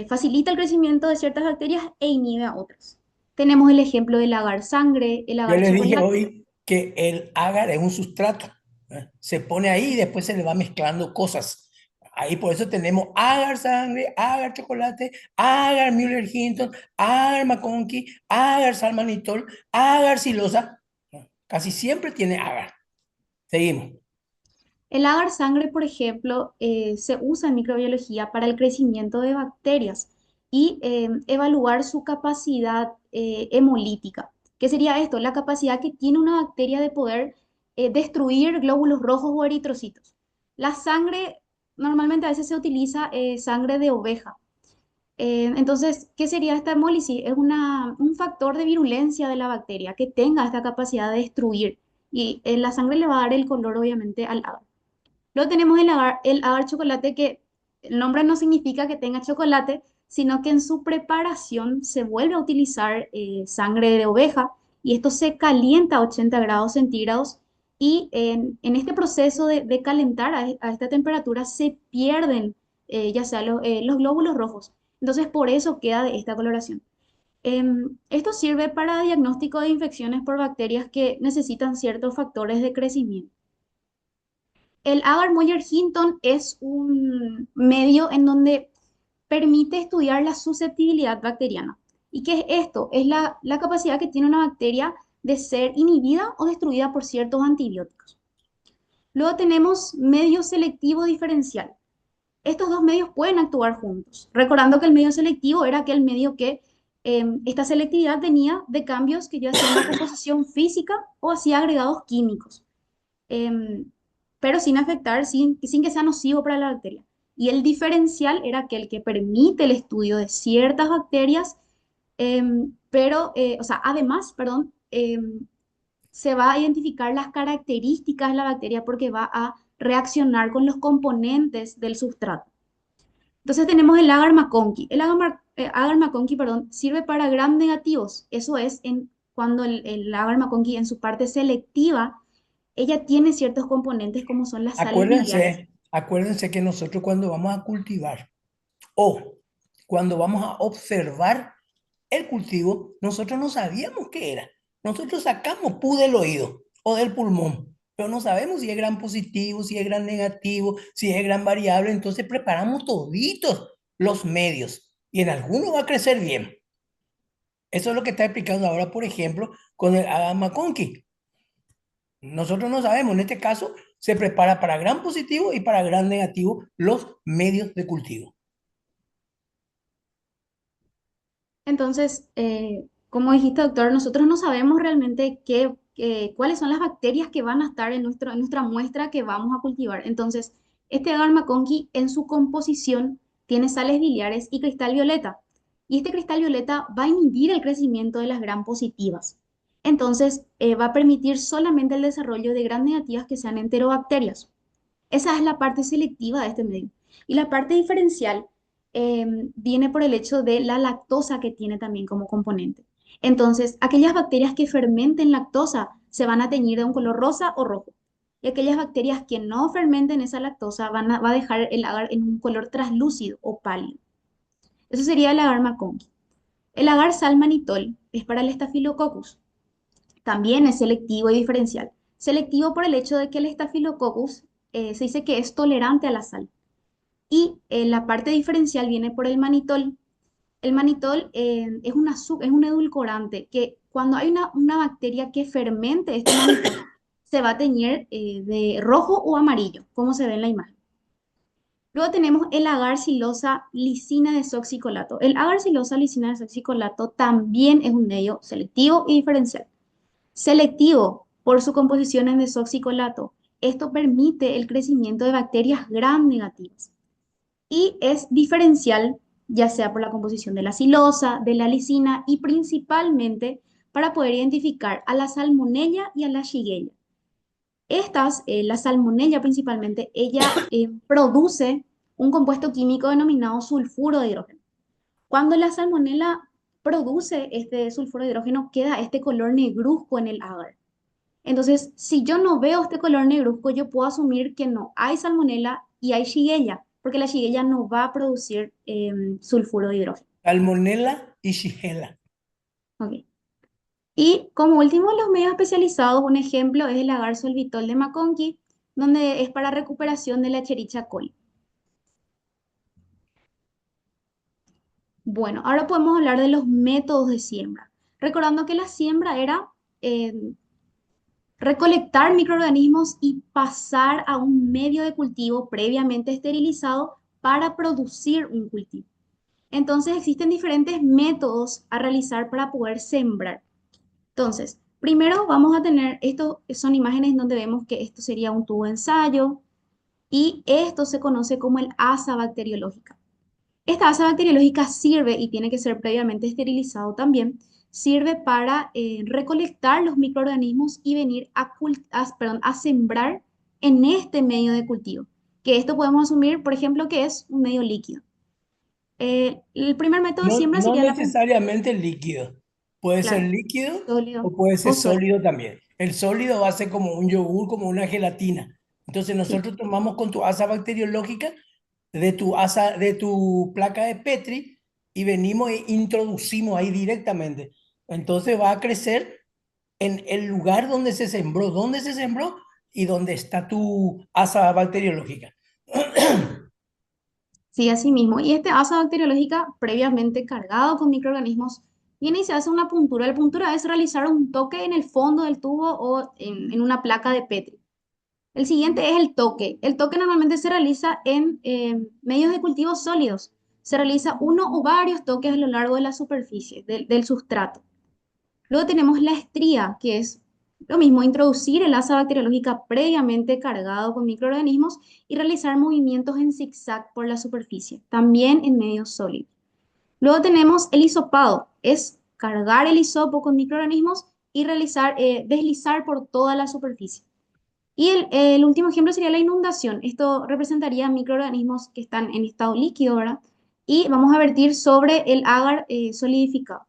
facilita el crecimiento de ciertas bacterias e inhibe a otras. Tenemos el ejemplo del agar sangre, el Yo agar les dije chocolate. hoy que el agar es un sustrato. Se pone ahí y después se le va mezclando cosas. Ahí por eso tenemos agar sangre, agar chocolate, agar Müller-Hinton, agar McConkey, agar salmanitol, agar silosa. Casi siempre tiene agar. Seguimos. El agar sangre, por ejemplo, se usa en microbiología para el crecimiento de bacterias y evaluar su capacidad hemolítica. ¿Qué sería esto? La capacidad que tiene una bacteria de poder destruir glóbulos rojos o eritrocitos. La sangre, normalmente a veces se utiliza sangre de oveja. Entonces, ¿qué sería esta hemólisis? Es un factor de virulencia de la bacteria que tenga esta capacidad de destruir. Y la sangre le va a dar el color, obviamente, al agar. Luego tenemos el agar chocolate, que el nombre no significa que tenga chocolate, sino que en su preparación se vuelve a utilizar sangre de oveja y esto se calienta a 80 grados centígrados y en este proceso de calentar a esta temperatura se pierden ya sea los glóbulos rojos Entonces, por eso queda de esta coloración. Esto sirve para diagnóstico de infecciones por bacterias que necesitan ciertos factores de crecimiento. El Agar-Moyer-Hinton es un medio en donde permite estudiar la susceptibilidad bacteriana. ¿Y qué es esto? Es la capacidad que tiene una bacteria de ser inhibida o destruida por ciertos antibióticos. Luego tenemos medio selectivo diferencial. Estos dos medios pueden actuar juntos, recordando que el medio selectivo era aquel medio que esta selectividad venía de cambios que ya hacían la composición física o hacía agregados químicos, pero sin afectar, sin que sea nocivo para la bacteria. Y el diferencial era aquel que permite el estudio de ciertas bacterias, además, perdón, se va a identificar las características de la bacteria porque va a reaccionar con los componentes del sustrato. Entonces tenemos el Agar-McConkey. El Agar-McConkey, perdón, sirve para gram negativos. Eso es cuando el Agar-McConkey en su parte selectiva, ella tiene ciertos componentes como son las sales biliares. Acuérdense que nosotros cuando vamos a cultivar o cuando vamos a observar el cultivo, nosotros no sabíamos qué era. Nosotros sacamos pus del oído o del pulmón, pero no sabemos si es gram positivo, si es gram negativo, si es gram variable. Entonces preparamos toditos los medios y en algunos va a crecer bien. Eso es lo que está explicando ahora, por ejemplo, con el Agar-McConkey. Nosotros no sabemos, en este caso se prepara para gram positivo y para gram negativo los medios de cultivo. Entonces, como dijiste, doctor, nosotros no sabemos realmente cuáles son las bacterias que van a estar en nuestra muestra que vamos a cultivar. Entonces, este Agar-McConkey en su composición tiene sales biliares y cristal violeta. Y este cristal violeta va a inhibir el crecimiento de las gram positivas. Entonces, va a permitir solamente el desarrollo de gram negativas que sean enterobacterias. Esa es la parte selectiva de este medio. Y la parte diferencial viene por el hecho de la lactosa que tiene también como componente. Entonces, aquellas bacterias que fermenten lactosa se van a teñir de un color rosa o rojo. Y aquellas bacterias que no fermenten esa lactosa va a dejar el agar en un color translúcido o pálido. Eso sería el Agar-McConkey. El agar salmanitol es para el Staphylococcus. También es selectivo y diferencial. Selectivo por el hecho de que el Staphylococcus se dice que es tolerante a la sal. Y la parte diferencial viene por el manitol. El manitol es un edulcorante que cuando hay una bacteria que fermente este manitol, se va a teñir de rojo o amarillo, como se ve en la imagen. Luego tenemos el agar silosa lisina desoxicolato. El agar silosa lisina desoxicolato también es un medio selectivo y diferencial. Selectivo por su composición en desoxicolato. Esto permite el crecimiento de bacterias gram negativas. Y es diferencial, ya sea por la composición de la silosa, de la lisina y principalmente para poder identificar a la salmonella y a la shigella. La salmonella principalmente, ella produce un compuesto químico denominado sulfuro de hidrógeno. Cuando la salmonella produce este sulfuro de hidrógeno, queda este color negruzco en el agar. Entonces, si yo no veo este color negruzco, yo puedo asumir que no hay salmonella y hay shigella, porque la shigella no va a producir sulfuro de hidrógeno. Salmonella y shigella. Ok. Y como último, los medios especializados, un ejemplo es el agar solvitol de McConkey, donde es para recuperación de la Escherichia coli. Bueno, ahora podemos hablar de los métodos de siembra. Recordando que la siembra era recolectar microorganismos y pasar a un medio de cultivo previamente esterilizado para producir un cultivo. Entonces existen diferentes métodos a realizar para poder sembrar. Entonces, primero vamos a tener, esto son imágenes donde vemos que esto sería un tubo de ensayo y esto se conoce como el asa bacteriológica. Esta asa bacteriológica sirve, y tiene que ser previamente esterilizado también, sirve para recolectar los microorganismos y venir a sembrar en este medio de cultivo. Que esto podemos asumir, por ejemplo, que es un medio líquido. El primer método de siembra No sería necesariamente líquido. Puede ser Claro, líquido sólido o puede ser o sólido. sólido también. El sólido va a ser como un yogur, como una gelatina. Entonces nosotros tomamos con tu asa bacteriológica de tu placa de Petri y venimos e introducimos ahí directamente. Entonces va a crecer en el lugar donde se sembró, y donde está tu asa bacteriológica. Sí, así mismo. Y este asa bacteriológica previamente cargado con microorganismos viene y se hace una puntura. La puntura es realizar un toque en el fondo del tubo o en una placa de Petri. El siguiente es el toque. El toque normalmente se realiza en medios de cultivo sólidos. Se realiza uno o varios toques a lo largo de la superficie del sustrato. Luego tenemos la estría, que es lo mismo, introducir el asa bacteriológica previamente cargado con microorganismos y realizar movimientos en zigzag por la superficie, también en medios sólidos. Luego tenemos el hisopado, es cargar el hisopo con microorganismos y deslizar por toda la superficie. Y el último ejemplo sería la inundación. Esto representaría microorganismos que están en estado líquido, ¿verdad? Y vamos a vertir sobre el agar solidificado.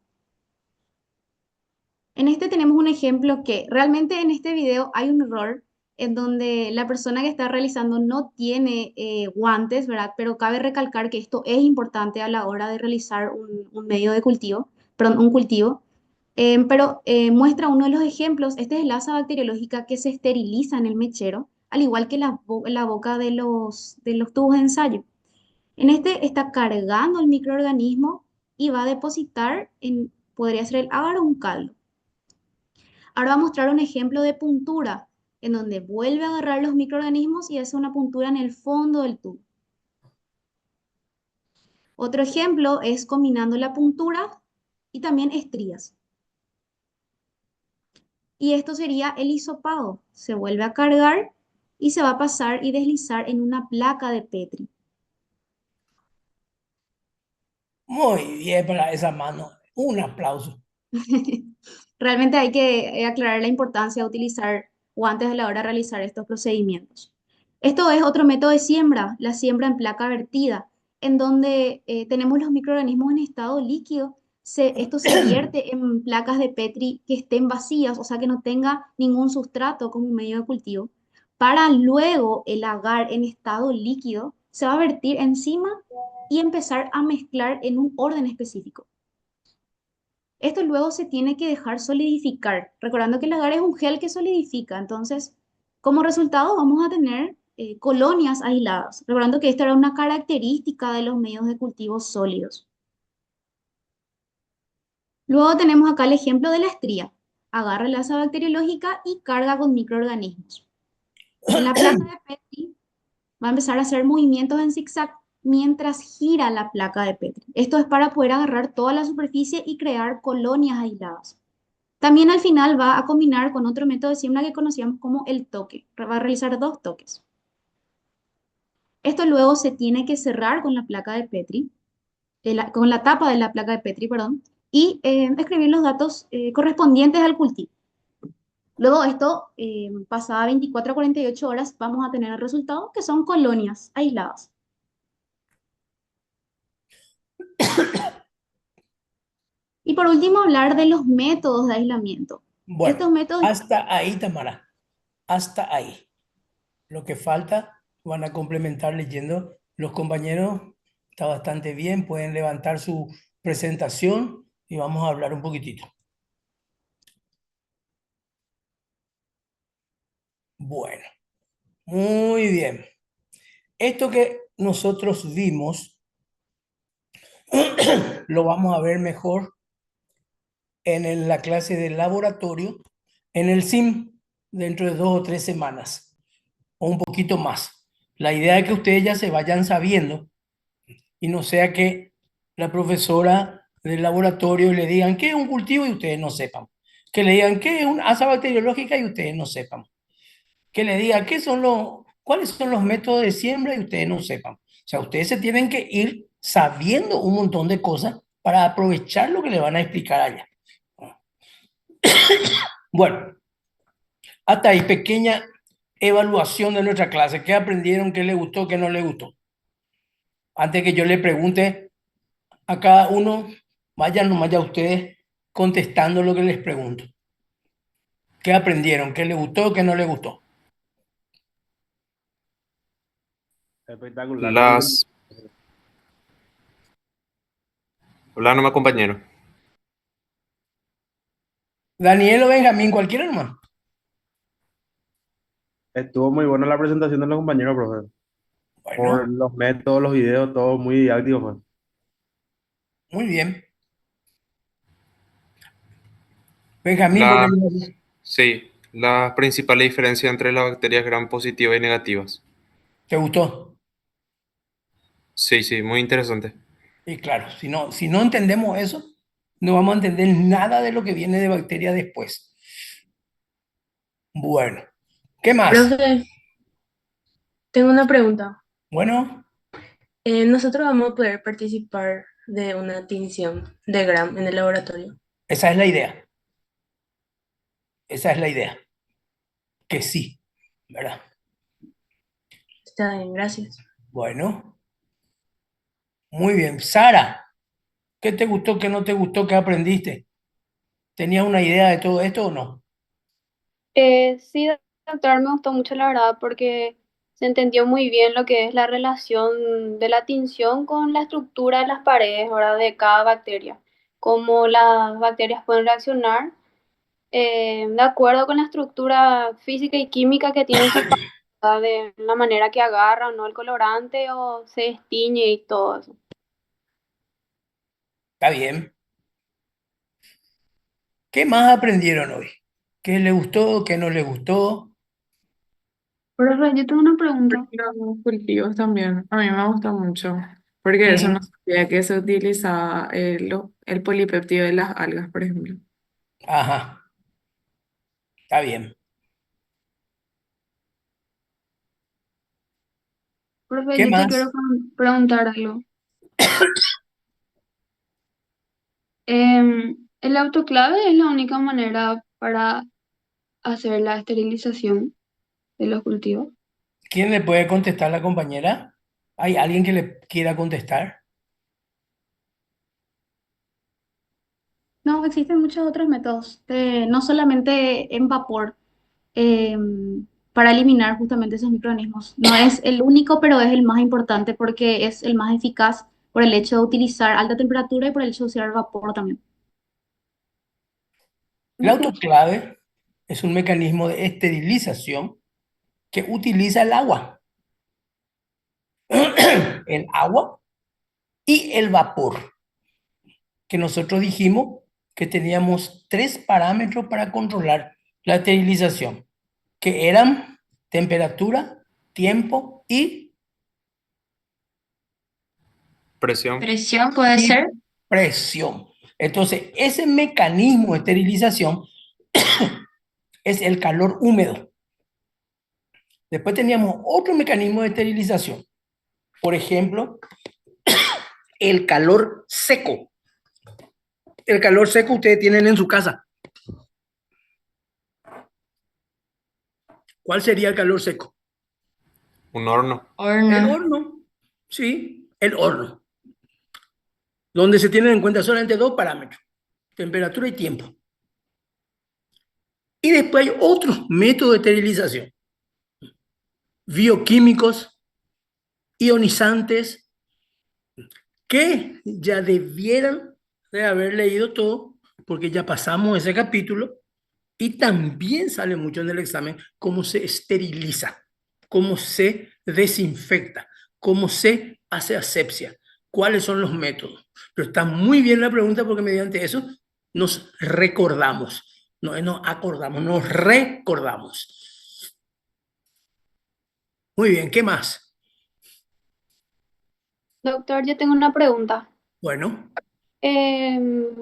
En este tenemos un ejemplo que realmente en este video hay un error en donde la persona que está realizando no tiene guantes, ¿verdad? Pero cabe recalcar que esto es importante a la hora de realizar un medio de cultivo, perdón, un cultivo. Pero muestra uno de los ejemplos. Este es el asa bacteriológica que se esteriliza en el mechero, al igual que la boca de los tubos de ensayo. En este está cargando el microorganismo y va a depositar podría ser el agar o un caldo. Ahora va a mostrar un ejemplo de puntura, en donde vuelve a agarrar los microorganismos y hace una puntura en el fondo del tubo. Otro ejemplo es combinando la puntura y también estrías. Y esto sería el hisopado. Se vuelve a cargar y se va a pasar y deslizar en una placa de Petri. Muy bien para esa mano. Un aplauso. Realmente hay que aclarar la importancia de utilizar guantes a la hora de realizar estos procedimientos. Esto es otro método de siembra, la siembra en placa vertida, en donde tenemos los microorganismos en estado líquido. Esto se vierte en placas de Petri que estén vacías, o sea que no tenga ningún sustrato como un medio de cultivo, para luego el agar en estado líquido se va a vertir encima y empezar a mezclar en un orden específico. Esto luego se tiene que dejar solidificar, recordando que el agar es un gel que solidifica. Entonces, como resultado vamos a tener colonias aisladas, recordando que esta era una característica de los medios de cultivo sólidos. Luego tenemos acá el ejemplo de la estría. Agarra la asa bacteriológica y carga con microorganismos. En la placa de Petri va a empezar a hacer movimientos en zigzag mientras gira la placa de Petri. Esto es para poder agarrar toda la superficie y crear colonias aisladas. También al final va a combinar con otro método de siembra que conocíamos como el toque. Va a realizar dos toques. Esto luego se tiene que cerrar con la placa de Petri, con la tapa de la placa de Petri, perdón, y escribir los datos correspondientes al cultivo. Luego esto, pasada 24 a 48 horas, vamos a tener el resultado, que son colonias aisladas. Y por último, hablar de los métodos de aislamiento. Bueno, Estos métodos... hasta ahí, Tamara. Hasta ahí. Lo que falta van a complementar leyendo. Los compañeros está bastante bien, pueden levantar su presentación y vamos a hablar un poquitito. Bueno, muy bien. Esto que nosotros vimos lo vamos a ver mejor en la clase de laboratorio, en el SIM, dentro de 2 o 3 semanas, o un poquito más. La idea es que ustedes ya se vayan sabiendo y no sea que la profesora del laboratorio le digan qué es un cultivo y ustedes no sepan. Que le digan qué es una asa bacteriológica y ustedes no sepan. Que le digan cuáles son los métodos de siembra y ustedes no sepan. O sea, ustedes se tienen que ir sabiendo un montón de cosas para aprovechar lo que le van a explicar allá. Bueno, hasta ahí, pequeña evaluación de nuestra clase. ¿Qué aprendieron? ¿Qué les gustó? ¿Qué no les gustó? Antes que yo le pregunte a cada uno, vayan nomás ya ustedes contestando lo que les pregunto. ¿Qué aprendieron? ¿Qué les gustó? ¿Qué no les gustó? Espectacular. Las, Hola, nomás compañero. Daniel o Benjamín, cualquiera nomás. Estuvo muy buena la presentación de los compañeros, profe. Por Bueno, los métodos, los videos, todo muy didáctico, pues. muy bien. Benjamín, ¿por qué La, no haces? sí, la principal diferencia entre las bacterias gram positivas y negativas. ¿Te gustó? Sí, sí, muy interesante. Y claro, si no entendemos eso, no vamos a entender nada de lo que viene de bacteria después. Bueno, ¿qué más? Profe, tengo una pregunta. Bueno, ¿Nosotros vamos a poder participar de una tinción de Gram en el laboratorio? esa es la idea. Esa es la idea. Que sí, ¿verdad? Está bien, gracias. Bueno, muy bien. Sara, ¿qué te gustó, qué no te gustó, qué aprendiste? ¿Tenías una idea de todo esto o no? Sí, doctor, me gustó mucho la verdad porque se entendió muy bien lo que es la relación de la tinción con la estructura de las paredes, ¿verdad? De cada bacteria, cómo las bacterias pueden reaccionar de acuerdo con la estructura física y química que tienen sus paredes, ¿verdad? De la manera que agarra o no el colorante o se destiñe y todo eso. Está bien. ¿Qué más aprendieron hoy? ¿Qué les gustó, qué no les gustó? Profe, yo tengo una pregunta. Los cultivos también, a mí me gusta mucho, porque eso no Ujú. sabía que se utilizaba el polipéptido de las algas, por ejemplo. Ajá, está bien. Profe, ¿Qué yo te quiero más? preguntar algo. ¿El autoclave es la única manera para hacer la esterilización de los cultivos? ¿Quién le puede contestar a la compañera? ¿Hay alguien que le quiera contestar? No, existen muchos otros métodos, no solamente en vapor, eh, para eliminar justamente esos microorganismos. No es el único, pero es el más importante porque es el más eficaz por el hecho de utilizar alta temperatura y por el hecho de usar vapor también. El autoclave es un mecanismo de esterilización que utiliza el agua. El agua y el vapor, que nosotros dijimos que teníamos 3 parámetros para controlar la esterilización, que eran temperatura, tiempo y Presión. Presión puede ser. presión. Entonces, ese mecanismo de esterilización es el calor húmedo. Después teníamos otro mecanismo de esterilización. Por ejemplo, el calor seco. El calor seco ustedes tienen en su casa. ¿Cuál sería el calor seco? Un horno. El Horno. horno. Sí, el horno. Donde se tienen en cuenta solamente 2 parámetros, temperatura y tiempo. Y después hay otros métodos de esterilización, bioquímicos, ionizantes, que ya debieran de haber leído todo, porque ya pasamos ese capítulo, y también sale mucho en el examen cómo se esteriliza, cómo se desinfecta, cómo se hace asepsia, cuáles son los métodos. Pero está muy bien la pregunta porque mediante eso nos recordamos, no nos acordamos, nos recordamos. Muy bien, ¿qué más? Doctor, yo tengo una pregunta. Bueno,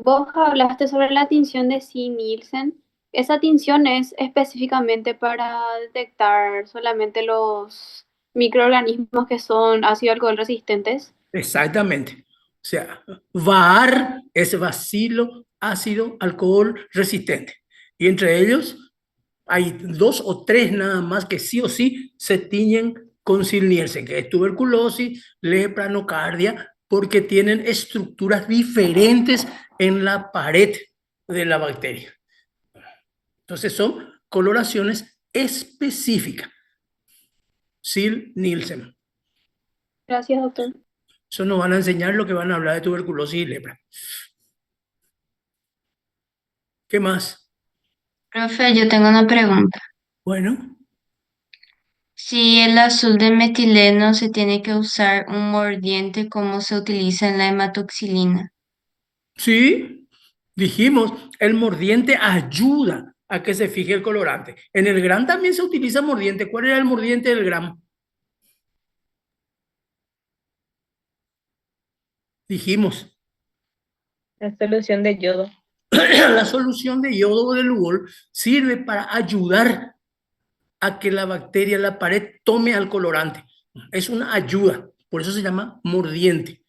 Vos hablaste sobre la tinción de C-Nielsen. ¿Esa tinción es específicamente para detectar solamente los microorganismos que son ácido alcohol resistentes? exactamente. O sea, VAR es bacilo ácido alcohol resistente. Y entre ellos hay 2 o 3 nada más que sí o sí se tiñen con Sil-Nielsen, que es tuberculosis, lepra, nocardia, porque tienen estructuras diferentes en la pared de la bacteria. Entonces son coloraciones específicas. Sil-Nielsen. Gracias, doctor. Eso nos van a enseñar lo que van a hablar de tuberculosis y lepra. ¿Qué más? Profe, yo tengo una pregunta. Bueno, Si el azul de metileno se tiene que usar un mordiente como se utiliza en la hematoxilina. sí, dijimos, el mordiente ayuda a que se fije el colorante. En el GRAM también se utiliza mordiente. ¿Cuál era el mordiente del GRAM? Dijimos, La solución de yodo. la solución de yodo o de Lugol sirve para ayudar a que la bacteria, la pared, tome al colorante. Es una ayuda, por eso se llama mordiente.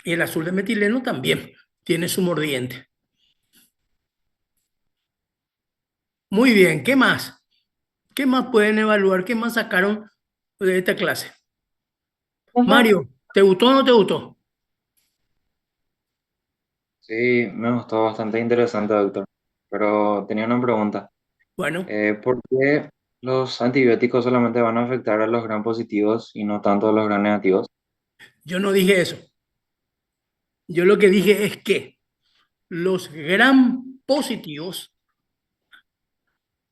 Y el azul de metileno también tiene su mordiente. Muy bien, ¿qué más? ¿Qué más pueden evaluar? ¿Qué más sacaron de esta clase? Mario, ¿te gustó o no te gustó? Sí, me gustó bastante interesante, doctor. Pero tenía una pregunta. Bueno, ¿Por qué los antibióticos solamente van a afectar a los gram positivos y no tanto a los gram negativos? yo no dije eso. Yo lo que dije es que los gram positivos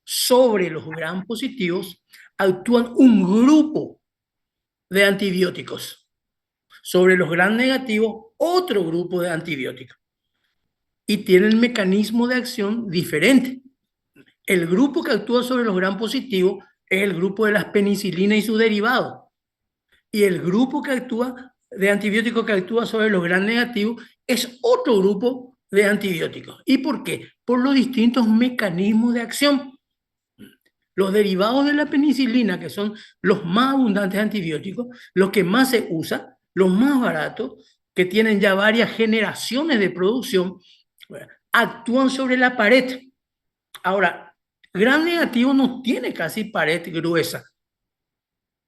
sobre los gram positivos actúan un grupo de antibióticos. Sobre los gram negativos, otro grupo de antibióticos. Y tienen mecanismo de acción diferente. El grupo que actúa sobre los gram positivos es el grupo de las penicilinas y sus derivados. Y el grupo que actúa de antibióticos que actúa sobre los gram negativos es otro grupo de antibióticos. ¿Y por qué? Por los distintos mecanismos de acción. Los derivados de la penicilina, que son los más abundantes antibióticos, los que más se usan, los más baratos, que tienen ya varias generaciones de producción, actúan sobre la pared. Ahora, gram negativo no tiene casi pared gruesa.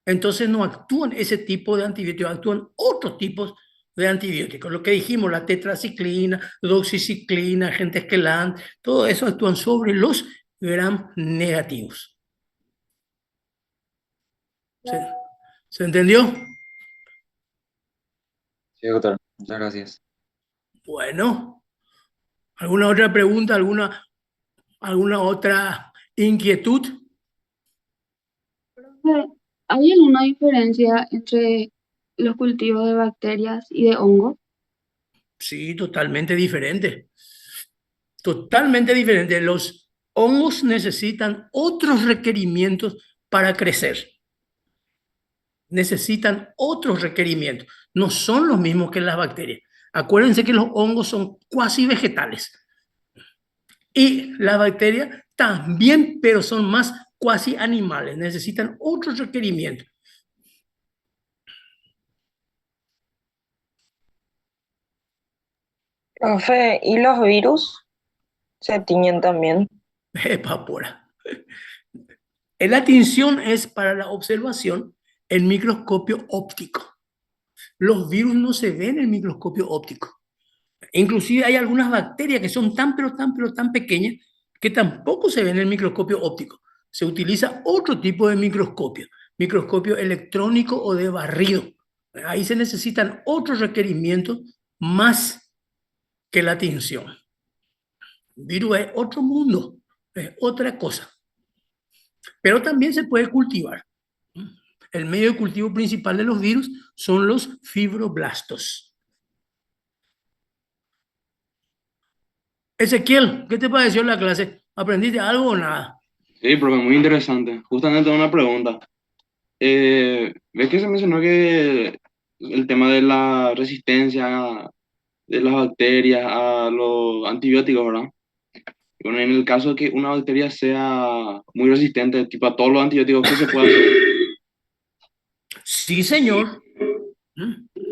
Entonces no actúan ese tipo de antibióticos, actúan otros tipos de antibióticos. Lo que dijimos, la tetraciclina, doxiciclina, agentes quelant, todo eso actúan sobre los gram negativos. ¿Se entendió? Sí, doctor. Muchas gracias. Bueno, ¿alguna otra pregunta? ¿Alguna otra inquietud? Profe, ¿hay alguna diferencia entre los cultivos de bacterias y de hongos? Sí, totalmente diferente. Totalmente diferente. Los hongos necesitan otros requerimientos para crecer. Necesitan otros requerimientos. No son los mismos que las bacterias. Acuérdense que los hongos son cuasi vegetales. Y las bacterias también, pero son más cuasi animales. Necesitan otros requerimientos. Profe, ¿y los virus se tiñen también? Evapora. La tinción es para la observación en microscopio óptico. Los virus no se ven en microscopio óptico. Inclusive hay algunas bacterias que son tan, pero tan pequeñas que tampoco se ven en el microscopio óptico. Se utiliza otro tipo de microscopio electrónico o de barrido. Ahí se necesitan otros requerimientos más que la tinción. El virus es otro mundo, es otra cosa. Pero también se puede cultivar. El medio de cultivo principal de los virus son los fibroblastos. Ezequiel, ¿qué te pareció la clase? ¿Aprendiste algo o nada? Sí, profe, muy interesante. Justamente una pregunta. ¿Ves que se mencionó que el tema de la resistencia de las bacterias a los antibióticos, ¿verdad? Bueno, en el caso de que una bacteria sea muy resistente, tipo a todos los antibióticos, ¿qué se puede hacer? Sí, señor.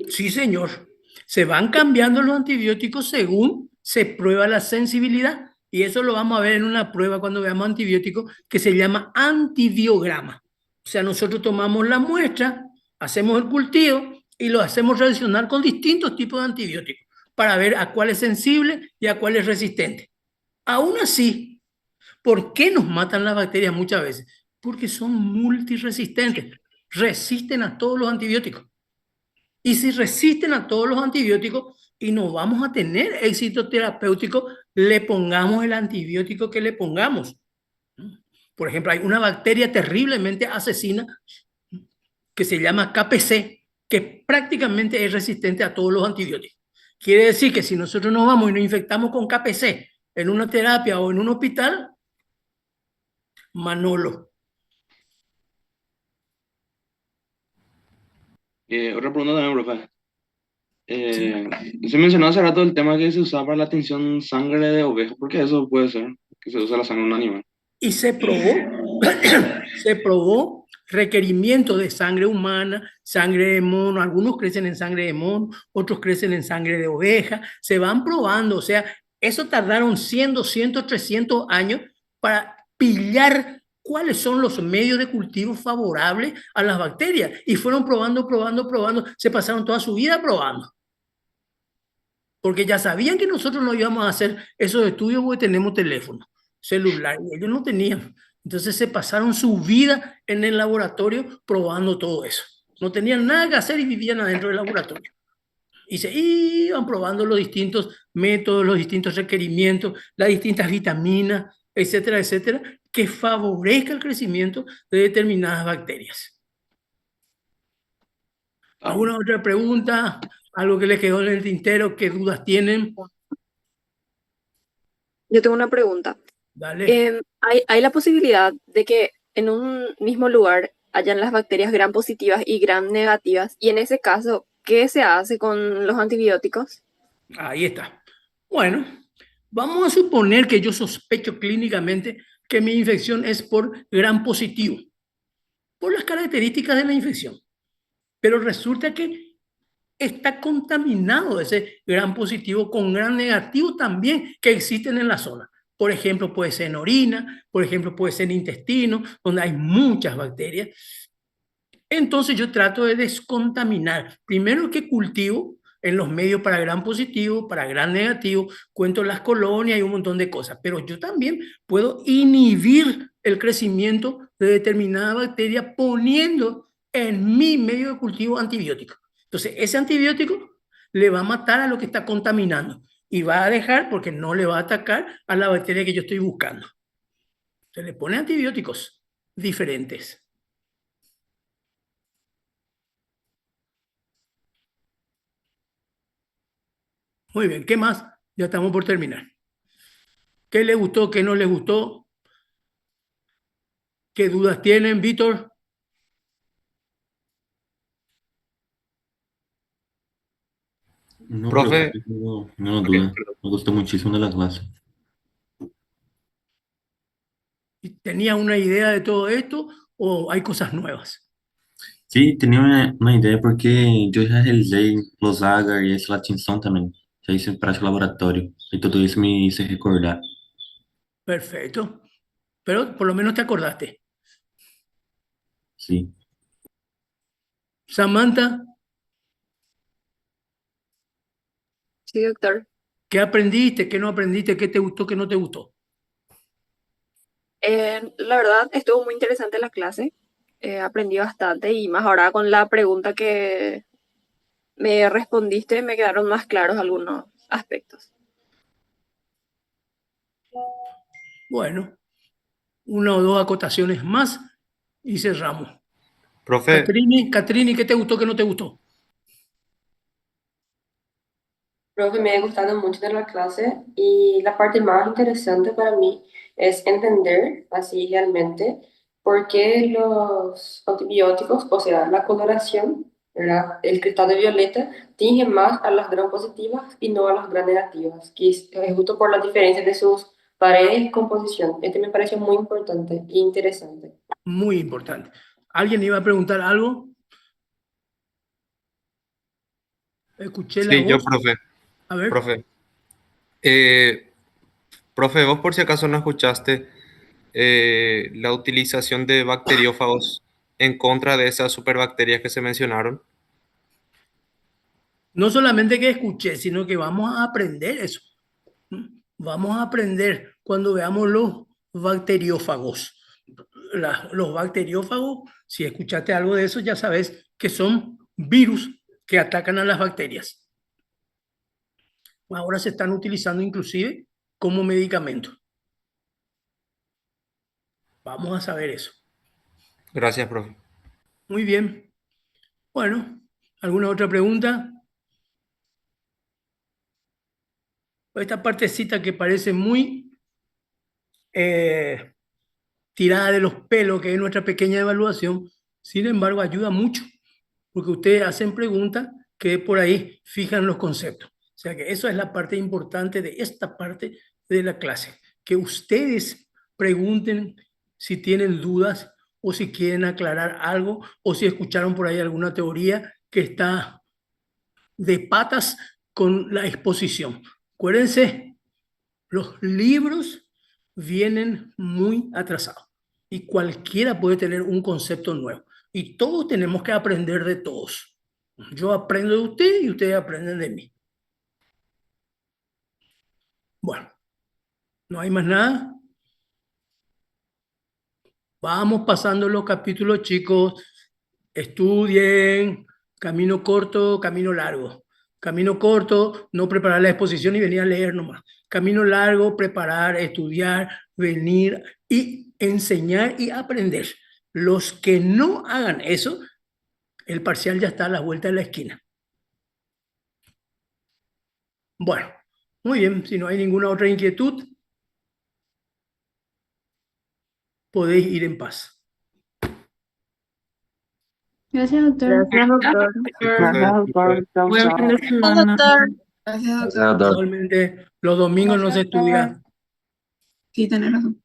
Sí, señor. Se van cambiando los antibióticos según se prueba la sensibilidad. Y eso lo vamos a ver en una prueba cuando veamos antibióticos que se llama antibiograma. O sea, nosotros tomamos la muestra, hacemos el cultivo y lo hacemos relacionar con distintos tipos de antibióticos para ver a cuál es sensible y a cuál es resistente. Aún así, ¿por qué nos matan las bacterias muchas veces? Porque son multiresistentes, resisten a todos los antibióticos. Y si resisten a todos los antibióticos y no vamos a tener éxito terapéutico, le pongamos el antibiótico que le pongamos. Por ejemplo, hay una bacteria terriblemente asesina que se llama KPC, que prácticamente es resistente a todos los antibióticos. Quiere decir que si nosotros nos vamos y nos infectamos con KPC en una terapia o en un hospital, Manolo. Otra pregunta también, profe. Se mencionó hace rato el tema que se usaba para la tinción sangre de oveja. ¿Por qué eso puede ser? Que se usa la sangre de un animal. Y se probó requerimiento de sangre humana, sangre de mono, algunos crecen en sangre de mono, otros crecen en sangre de oveja, se van probando, o sea, eso tardaron 100, 200, 300 años para pillar cuáles son los medios de cultivo favorables a las bacterias, y fueron probando, se pasaron toda su vida probando. Porque ya sabían que nosotros no íbamos a hacer esos estudios porque tenemos teléfono celular, y ellos no tenían. Entonces se pasaron su vida en el laboratorio probando todo eso. No tenían nada que hacer y vivían adentro del laboratorio. Y se iban probando los distintos métodos, los distintos requerimientos, las distintas vitaminas, etcétera, etcétera, que favorezca el crecimiento de determinadas bacterias. ¿Alguna otra pregunta? ¿Algo que les quedó en el tintero? ¿Qué dudas tienen? Yo tengo una pregunta. Dale. ¿Hay la posibilidad de que en un mismo lugar hayan las bacterias gram positivas y gram negativas? Y en ese caso, ¿qué se hace con los antibióticos? Ahí está. Bueno, vamos a suponer que yo sospecho clínicamente que mi infección es por gram positivo, por las características de la infección. Pero resulta que está contaminado ese gram positivo con gram negativo también que existen en la zona. Por ejemplo, puede ser en orina, por ejemplo, puede ser en intestino, donde hay muchas bacterias. Entonces yo trato de descontaminar. Primero que cultivo en los medios para gram positivo, para gram negativo, cuento las colonias y un montón de cosas. Pero yo también puedo inhibir el crecimiento de determinada bacteria poniendo en mi medio de cultivo antibiótico. Entonces ese antibiótico le va a matar a lo que está contaminando y va a dejar, porque no le va a atacar a la bacteria que yo estoy buscando. Se le pone antibióticos diferentes. Muy bien, ¿qué más? Ya estamos por terminar. ¿Qué le gustó, qué no le gustó? ¿Qué dudas tienen, Víctor? No, Profe, no duda. Me gustó muchísimo la clase. ¿Tenía una idea de todo esto o hay cosas nuevas? Sí, tenía una idea porque yo já realizei los agar e esse latinção também. Já hice prática laboratório. E tudo isso me hizo recordar. Perfecto. Pero por lo menos te acordaste. Sí. Samantha, Sí, doctor. ¿qué aprendiste? ¿Qué no aprendiste? ¿Qué te gustó? ¿Qué no te gustó? La verdad, estuvo muy interesante la clase. Aprendí bastante y más ahora con la pregunta que me respondiste, me quedaron más claros algunos aspectos. Bueno, una o dos acotaciones más y cerramos. Profe, Catrini, ¿qué te gustó? ¿Qué no te gustó? Profe, me ha gustado mucho de la clase y la parte más interesante para mí es entender así realmente por qué los antibióticos, o sea, la coloración, ¿verdad? El cristal de violeta tiñe más a las gram positivas y no a las gram negativas, que es justo por la diferencia de sus paredes y composición. Este me pareció muy importante e interesante. Muy importante. ¿Alguien iba a preguntar algo? Escuché la sí, yo, voz. profe. A ver. Profe. Profe, vos por si acaso no escuchaste la utilización de bacteriófagos en contra de esas superbacterias que se mencionaron. No solamente que escuché, sino que vamos a aprender eso. Vamos a aprender cuando veamos los bacteriófagos. Los bacteriófagos, si escuchaste algo de eso, ya sabes que son virus que atacan a las bacterias. Ahora se están utilizando inclusive como medicamento. Vamos a saber eso. Gracias, profe. Muy bien. Bueno, ¿alguna otra pregunta? Esta partecita que parece muy tirada de los pelos, que es nuestra pequeña evaluación, sin embargo, ayuda mucho, porque ustedes hacen preguntas que por ahí fijan los conceptos. O sea que eso es la parte importante de esta parte de la clase, que ustedes pregunten si tienen dudas o si quieren aclarar algo o si escucharon por ahí alguna teoría que está de patas con la exposición. Acuérdense, los libros vienen muy atrasados y cualquiera puede tener un concepto nuevo y todos tenemos que aprender de todos. Yo aprendo de usted y ustedes aprenden de mí. Bueno, ¿no hay más nada? Vamos pasando los capítulos, chicos. Estudien. Camino corto, camino largo. Camino corto, no preparar la exposición y venir a leer nomás. Camino largo, preparar, estudiar, venir y enseñar y aprender. Los que no hagan eso, el parcial ya está a la vuelta de la esquina. Bueno, muy bien. Si no hay ninguna otra inquietud, podéis ir en paz. Gracias, doctor. Gracias, doctor. Gracias, doctor. Chau, Buen chau. fin de semana. Gracias, Gracias, doctor. doctor. Igualmente, los domingos no se Gracias, doctor. estudia. Sí, tenés razón.